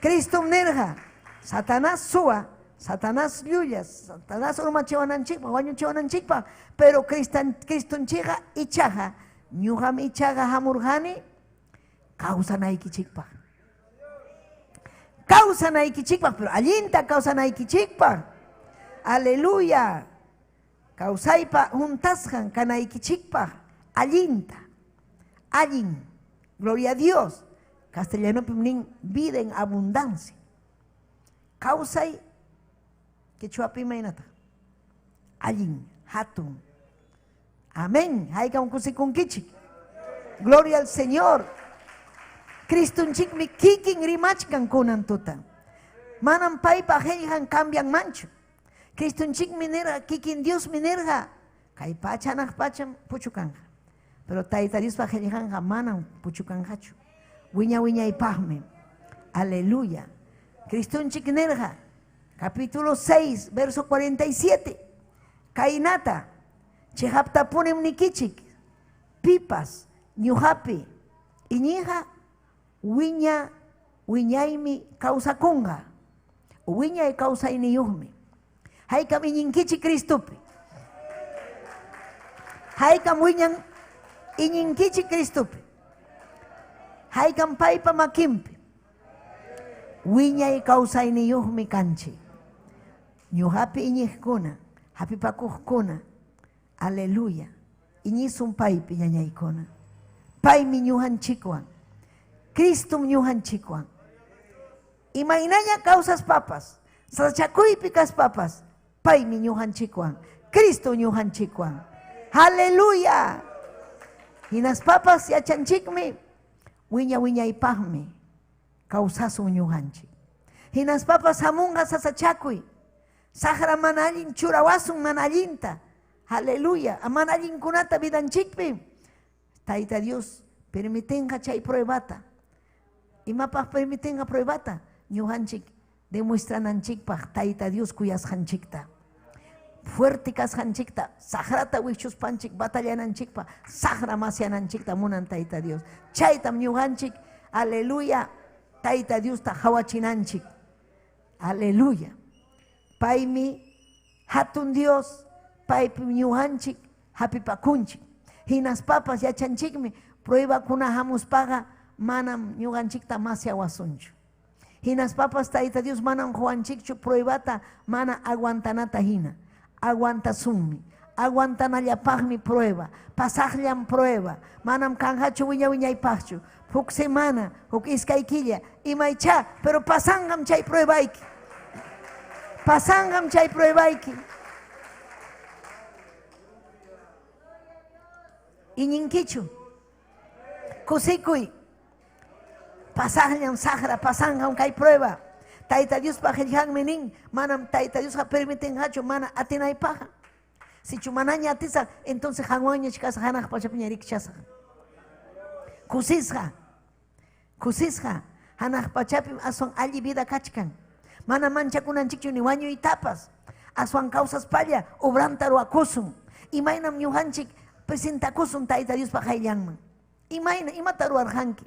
Cristo nirja. Satanás suwa. Satanás llullas. Satanás urmachiwananchikpa, wañuchiwananchikpa. Pero Cristonchiqa ichaja. Ñuqam ichaga hamurjani. Kawsanaykichikpa. Kawsanaykichikpa, pero allinta kawsanaykichikpa. Aleluya. Kawsaypa juntasqan kanaykichikpa. Allinta. Allin. Gloria a Dios. Castellano nin vida en abundancia. Kawsay quechua pimainata. Allin. Hatun. Amén. Haykam kusikunkichik. Gloria al Señor. Cristunchik mi kikin rimachkan kunan tuta. Manam paypa helhan cambian mancho. Cristunchik minera, kikin Dios minerja. Kay pachanak pacham puchukanja. Pero Tayta Dios pa helhanja manam puchukanjachu. Wiña ipahme. Aleluya. Cristunchik nerja. Capítulo 6, verso 47. Kainata. Chehapta punem nikichik. Pipas. Ñuhapi. Iñija. Wiñaymi kawsakunga. Wiñay kawsayniyuqmi. Haykam iñinkichi Cristupi. Haykam wiñan iñinkichi Cristupi. Haykam paypa makimpi. Wiñay kawsayniyuqmi kanchi. Ñuhapi iñiqkuna, hapipakuqkuna. Aleluya. Iñisun paypi ñañaykuna. Paymi ñuhanchikwan. Cristo ñuhanchikwan. Imaynaña causas papas. Sachakuypi kas papas. Paymi ñuhanchikwan. Cristo ñuhanchikwan. Aleluya. Hinas papas yachanchikmi. Wiñaypaqmi. Causasun ñuhanchik. Hinas papas hamunga sasachakuy. Sagra manallin churawasun manallinta. Aleluya. Amanallinkunata vidanchikpi. Tayta Dios permitenga chay pruebata. Imapas permitenga pruebata. Ñuhanchik demuestrananchikpaq Tayta Dios kuyasqanchikta. Fuerte kasqanchikta. Sagrata wichuspanchik batallananchikpa. Sagra masyananchikta munan Tayta Dios. Chaytam ñuhanchik. Aleluya. Tayta Dios ta hawachinanchik. Aleluya. Paymi hatun Dios. Paypi ñuhanchik hapipakunchik. Hinas papas yachanchikmi. Prueba kuna hamuspaga. Manam ñuganchikta masyawasunchu. Hinas papas Tayta Dios manam juanchikchu pruebata mana aguantanata hina. Aguantasunmi. Aguantanallapaqmi prueba. Pasaqllan prueba. Manam kanjachu wiñaypaqchu. Huk semana, huk iskaykilla. Imaycha, pero pasangam chay pruebayki. Pasangam chay pruebayki. Iñinkichu. Kusikuy. Pasangam sagra, pasangam kay prueba. Taita Dios pajelhan menin, manam Taita Dios permiten hacho mana atinay paja. Si chumananya atisa, entonces hanwaña chicas hanaj pachapiña rikchasa. Kusisha, hanaj pachapim aswan alli vida kachkan. Mana mancha kunan chichu ni waño y tapas. Aswan causas palla, obrantaro akusum. Imainam ñuhanchik presenta kusum Taita Dios pajelhanman. Imaina, imataru arjanki.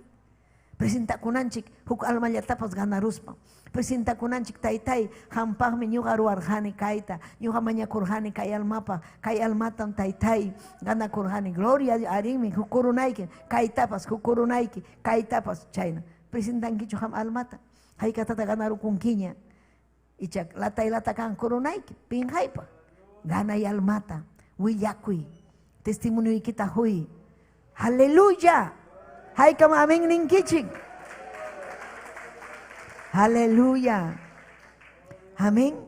Presenta kunanchik huk almalla tapas ganaruspa. Presenta kunanchik taytay hampaqmi ñuqa ruwarqani kayta, ñuqa mañakurqani kay almapa, kay almatan taytay ganakurqani. Gloria arinmi hukurunayki, kaytapas hukurunayki, kaytapas chayna. Presentankichu ham almata, haykatata ganarukunkiña. Ichak latay lata kan kurunayki, pinhaypa. Ganay almata, willakuy, testimonio ikita huy. Aleluya. Haykam amen ninkichik. Aleluya. Amén.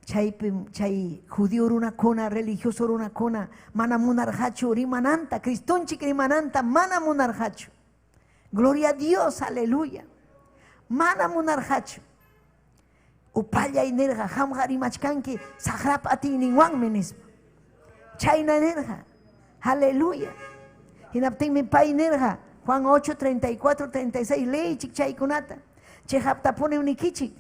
Chay judío runakuna, religioso runakuna, mana munarhachu rimananta, cristonchik rimananta, mana munarhachu. Gloria a Dios, aleluya. Mana munarhachu. Upalla inerja, hamga rimachkanki, sahrap ati ninguan menisma. Chayna nerja. Aleluya. Hinaptin mi pai nerja. Juan 8, 34, 36, ley chik chaykunata. Chehaptapone unikichik.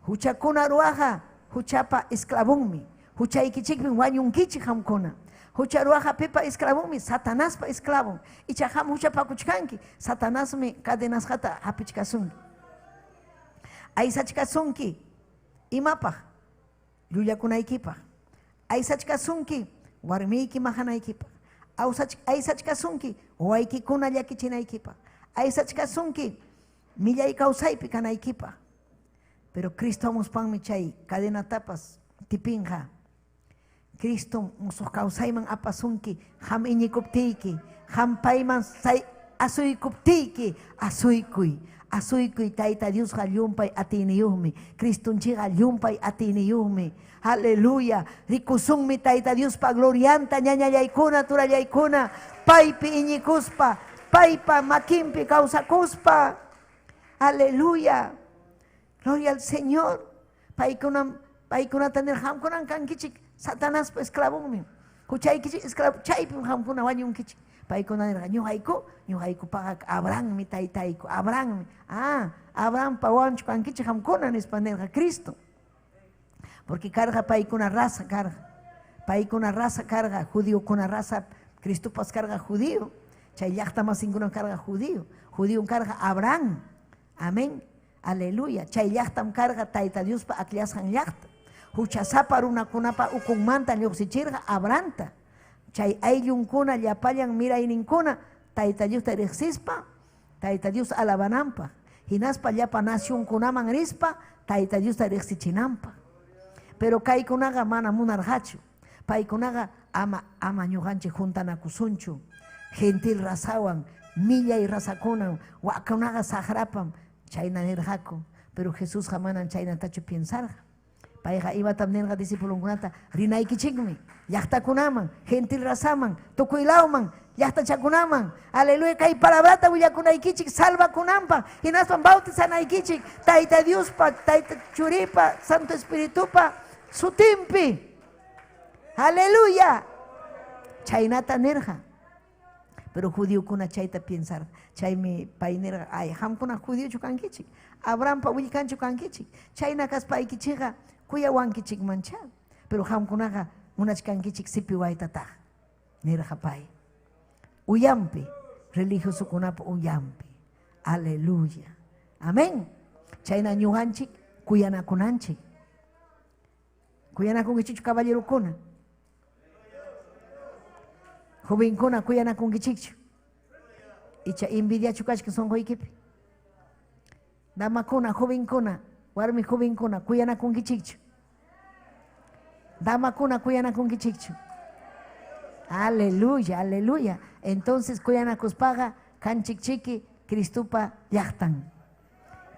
Huchakuna ruaja, huchapa esclavunmi. Huchaykichikmi wañunkichik hamkuna. Hucharuaja pepa esclavunmi, Satanaspa esclavun. Ichaham huchapakuchkanki, Satanasmi cadenas jata hapichkasunki. Aisachkasunki, imapaj, llullakunaykipaj. Aisachkasunki, warmiyki mahanaykipaj. Aisachkasunki, waykikuna llakichinaykipa. Aisachkasunki, millay kawsaypi kanaykipa. Pero Cristo amuspanmi chay cadena tapas tipinja. Cristo musuq kawsayman apasunki, ham iñikuptiyki, ham payman asuykuptiyki, asuykuy. Asuykuy Tayta Diosqa llumpay atiniyuqmi, Cristunchikqa llumpay atiniyuqmi. Aleluya. Rikusunmi Tayta Diospa glorianta ñañallaykuna, turallaykuna, paypi iñikuspa, paypa makinpi kawsakuspa. Aleluya. Gloria al Señor. Paykunata nirhamkunan kankichik Satanaspa esclavunmi. Huchaykichik esclavo chaypim hamkuna wañunkichik. Paykuna nirqa ñuqayku paqa Abrahammi taytayku, Abrahammi. Abraham pawanchu kankichik hamkuna nispa nirqa Cristo. Porque carga paykuna raza carga. Paykuna raza carga, judío kuna raza, Cristo pas carga judío. Chay llaqta masinkuna carga judío. Judío carga Abraham. Amén. Aleluya. Chay llaqtam carga Tayta Diospa akllashqan llaqta. Huchasapa runakunapa ukunmanta lluqsichirqa Abrahanta. Chay ayllunkuna llapallan mirayninkuna Tayta Dios riqsispa, Tayta Dios alabanampa. Hinaspa llapa nacionkunaman rispa Tayta Dios riqsichinampa. Pero kaykunaqa mana munarqachu. Paykunaqa ama ñuqanchik juntanakusunchu. Gentil razawan, millay razakunan, waqkunaqa saqrapam chayna nirqaku. Pero Jesusqa manan chaynatachu piensarqa. Payqa imatam nirqa discipulunkunata rinaykichikmi, llaqtakunaman, gentil razaman, tukuylawman, llaqtachakunaman. Aleluya, kay palabrata willakunaykichik salvakunanpaq, hinaspan bautizanaykichik Tayta Diospa, Tayta Churipa, Santo Espiritupa sutimpi. Aleluya. Chaynata nirqa. Pero judíokuna chayta piensar, chaymi pay nirqa, ay hamkuna judíochu kankichik, Abrahampa willkanchu kankichik, chayna kaspaykichikqa kuyawankichik mancha. Pero hamkunaqa munachkankichik sipi waytataq nirqa pay. Uyampi, religiosukunapa uyampi. Aleluya. Amén. Chayna ñuqanchik kuyanakunanchik. Kuyanakunkichik caballerokuna. Jovenkuna kuyanakunkichikchu. Icha envidiachu kashka sonqoykipi. Damakuna, jovenkuna, warmi jovenkuna kuyanakunkichikchu. Damakuna kuyanakunkichikchu. Aleluya, aleluya. Entonces kuyanakuspaqa kanchik chiki Cristupa llaqtan.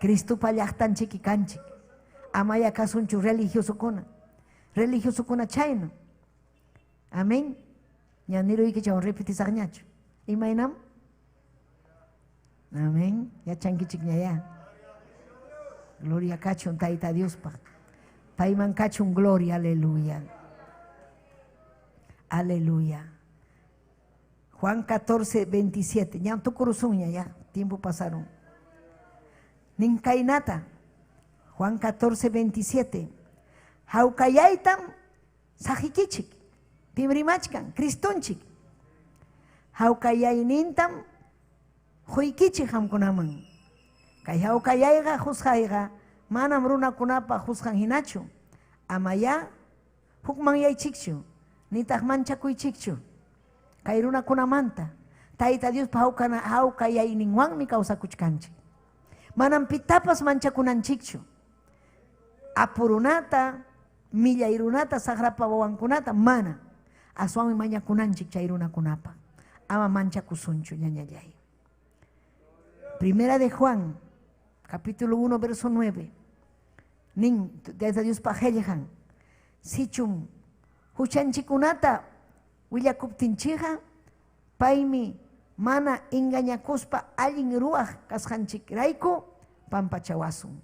Cristupa llaqtan chiki kanchik. Amaya kasunchu religiosukuna. Religiosukuna chayno. Amén. Ñaniruiki chaw repetisaqñachu. Imaynam? Amén. Yachankichik ñaya. Gloria kachun taita Dios pa. Paiman kachun gloria, aleluya. Aleluya. Juan 14, 27. Ya tu curusuña ya. Tiempo pasaron. Ninkainata. Juan 14, 27. Haukayaitam sajikichik. Timrimachkan. Kristunchik. Haukayainintam huikichik hamkunaman. Kay haukayaiga juzgaiga. Manam runa kunapa juzgan hinachu. Amaya hukman yaichikchu. Nitaq manchakuychikchu. Kay runa kunamanta. Tayta Dios pa haukayaininwanmi kawsakuchkanchik. Manam pitapas manchakunanchikchu. Apurunata, millayrunata, sagrapa wawankunata, mana. Aswanmi mañakunanchik chay runakunapa. Ama manchakusunchu ñañallay. Primera de Juan, capítulo 1, verso 9. Nin, desde Dios pa hellejan. Sichum, huchanchikunata, willakuptinchiqa, paimi, mana engañakuspa allin ruach kashanchik raiku, pampachawasun.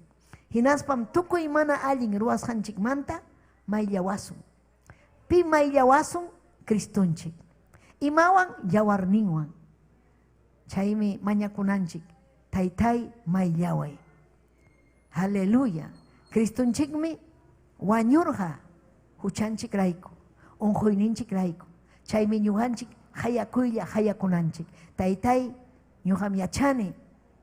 Hinaspam tukuy mana allin ruashanchik manta, mayllawasun. Pi mayllawasun, Kristunchik. Imawan yawarninwan. Chaymi mañakunanchik, taytay mayllaway. Aleluya. Kristunchikmi wañurqa huchanchik raiku, unquyninchik raiku. Chaymi ñuqanchik hayakuylla hayakunanchik. Taytay ñuqam yachani,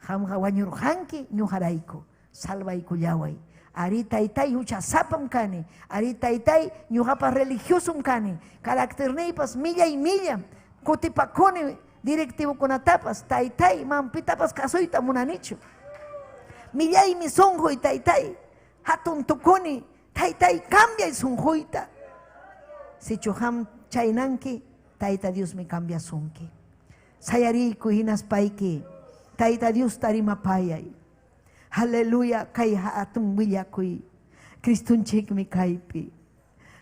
qamqa wañurqanki ñuqarayku, salvaykullaway. Ari taytay huchasapam kani, ari taytay ñuqapas religiosum kani, caracterniypas millay millam, kutipakuni directivukunatapas, taytay mampitapas kasuyta munanichu. Millaymi sunquy taytay, hatun tukuni, taytay cambiay sunquyta. Sichuham chaynanki, tayta Dios mi cambia sunki. Sayariku hinaspayki, tayta Dios tarimapayay. Aleluya, kay hatun willakuy, Kristunchikmi kaypi.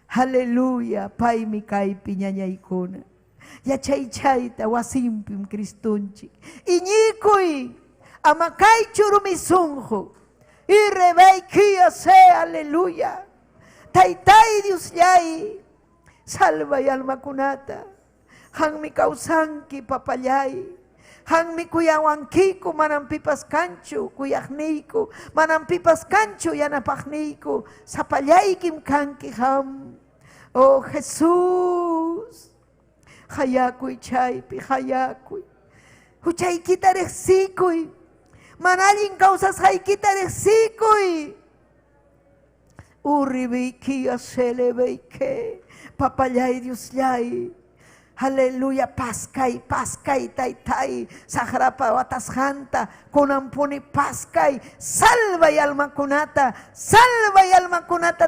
Aleluya, paymi kaypi ñañaykuna. Yachaychayta wasimpim Kristunchik. Iñikuy, amakay churumi sunqu. Y rebaikia se, aleluya. Taytay Dios yay, salva y almakunata. Hanmi kausanki papayay. Hanmi kuyawankiku manampipas kanchu kuyakniku. Manampipas kanchu yanapakniku. Sapallaykim kanki ham. Oh Jesús. Hayakuy chaypi, hayakuy. Huchaykita rexikuy. Manallin causas haykita rexikuy. Urribikia selebeike. Papayay Dios yay. Aleluya, paskay, paskay, taytay, sagrapa watasjanta, kunampuni paskay, salva y alma kunata,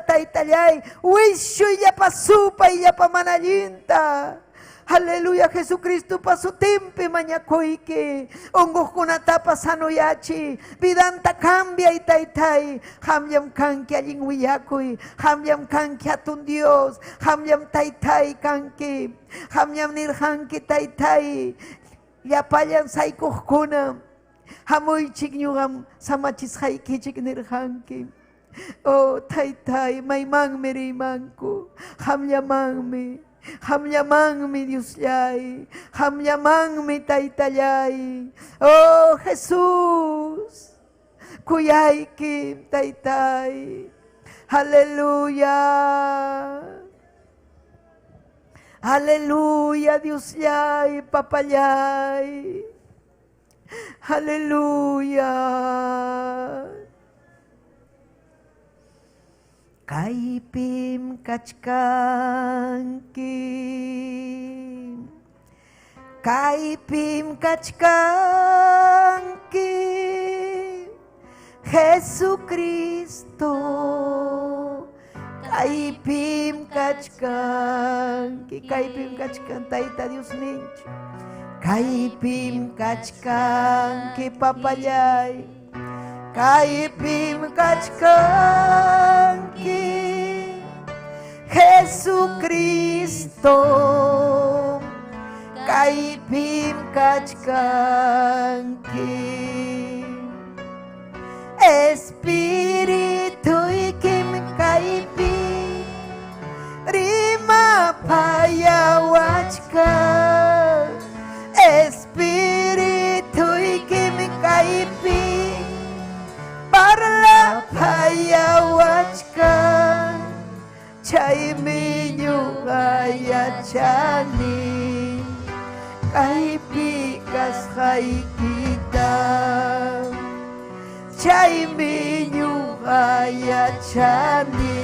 taytayay, wishu y yapa supa y yapa manallinta. Aleluya, Jesucristo pasu tempe mañakoyke, ongos kunatapa sanoyachi, vidanta cambia y taytay, hamyam kanki allin willakuy, hamyam kanki atun Dios, hamyam taytay kanki, hamyam nirhanki taytay, yapayan saykujkuna, hamuychik ñuqam samachis haykichik nirhanki. Oh taytay, maymanmi rimanku, hamyamanmi. Hamyamanmi Dios yay, hamyamanmi taytayay. Oh Jesús, kuyaykim taytay. Aleluya. Aleluya Dios yay, papayay. Aleluya. Kaypim kachkanki, kaypim kachkanki, Jesucristo. Kaypim kachkanki, kaypim kachkan tayta Dios nincho. Kaypim kachkanki papayay. Kaypim kachkanki, Jesucristo. Kaypim kachkanki, Espíritu apayawachkan chaymi ñuqayachani kaypi kasqaykita chaymi ñuqayachani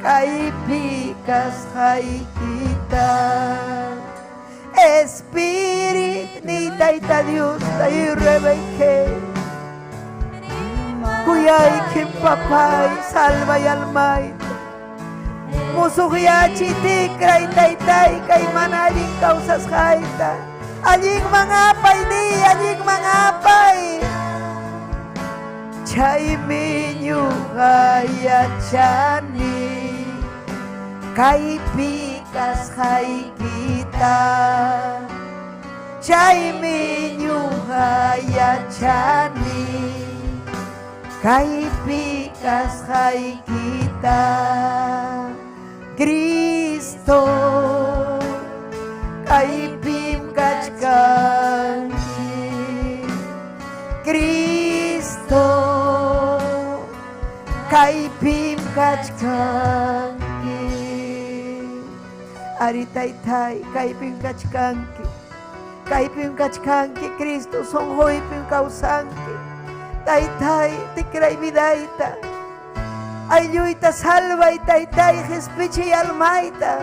kaypi kasqaykita Espíritu ni Tayta Dios tay rebeque kuyay kim papay salva y almayta musuqyachi tikray taytay kay mana allin causas hayta allin mangapay ni allin mangapay chaymi ñuqayachani kaypi kasqaykita chaymi ñuqayachani kaypi kasqaykita Cristo kaypim kachkanki Cristo kaypim kachkanki Ari taytay kaypim kachkanki Cristo sonhoypim kawsanki taytay tikray vidayta aylluyta salvay taytay jespichi almayta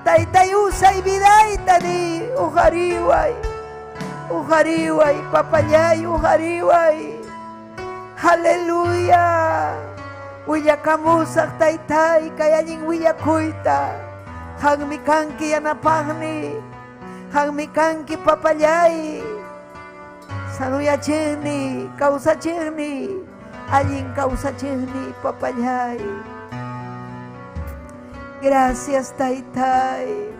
taytay usay vidayta ni ujariway papallay ujariway haleluya willakamusaq taytay kay allin willakuyta hangmi kanki yanapaqni hangmi kanki papallay sanuyachini kawsachini allin kawsachini papallay gracias taytay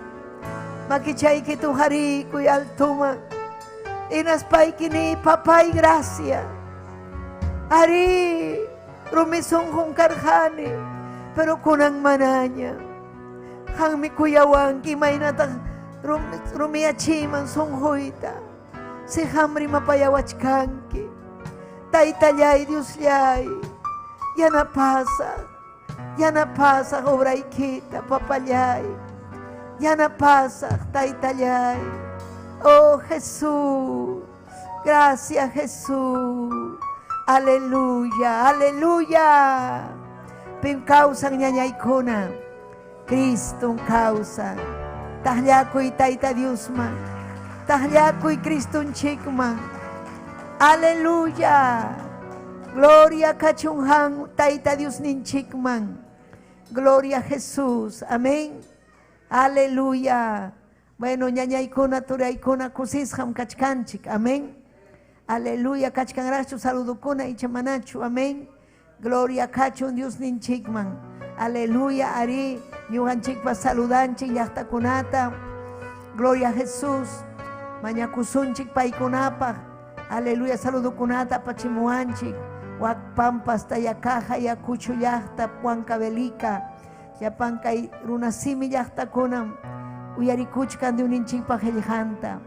makichayki tujarikuy altuman inaspayki papay gracia ari rumisunqun karqani pero kunan manaña hangmi kuyawanki maynataq rumiyachiman sunquyta si hamri mapayawachkanki taytallay Diosllay yanapasaq obraykita papallay yanapasaq taytallay oh Jesús gracias Jesús aleluya aleluya pim kawsan ñañaykuna Criston kawsan tajllakuy tayta Diosman tajllakuy Cristonchikman aleluya gloria kachunhan tayta Dios ninchikman gloria a Jesús amén aleluya bueno ñañaykuna turaykuna kusisham kachkanchik amén aleluya kachkanrachu saludukuna ichamanachu amén gloria kachun Dios ninchikman aleluya ari ñuqanchikpa saludanchik llaqtakunata gloria a Jesús mañakusunchik paykunapaq aleluya saludukunata pachimuanchik wakpampas tayakaja yakuchu llaqta Huancavelica llapan kay runasimi llaqtakunan uyarikuchkan de uninchikpaq qillqanta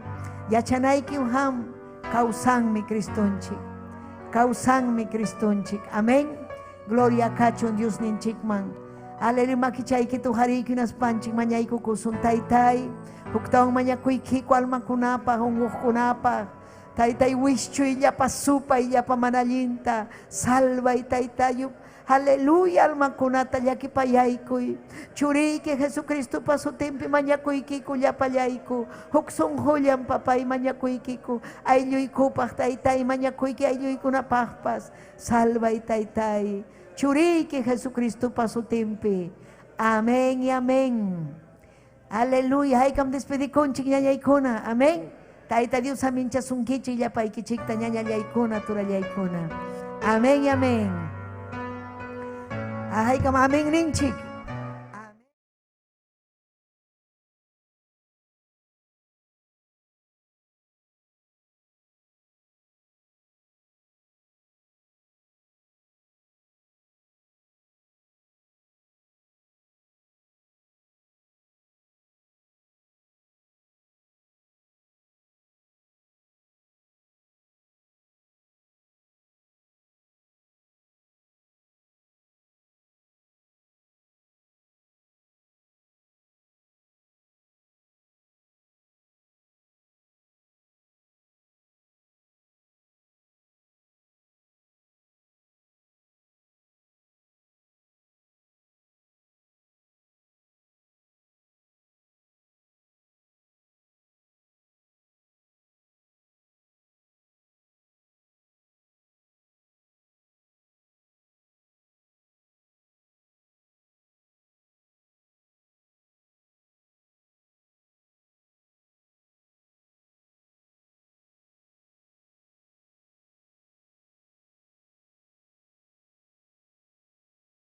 yachanayki uham kawsanmi Cristonchik amén gloria kachun Dios ninchikman aleluya makichayki tujariyki unaspanchik mañayku kusun taytay huktawan mañakuykiku almakunapaq unquqkunapaq taytay wishchuy llapa supay llapa manallinta salvay taytayu aleluya almakunata llakipayaykuy churiyki Jesucristupa sutinpi mañakuykiku llapallayku huk sunqullan papay mañakuykiku aylluykupaq taytay mañakuyki aylluykunapaqpas salvay taytay churiyki Jesucristupa sutinpi amén y amén aleluya haykam despedikunchik ñañaykuna amén tayta Dios aminchasunkichik llapaykichikta ñañallaykuna turallaykuna amén y amén haykam amén ninchik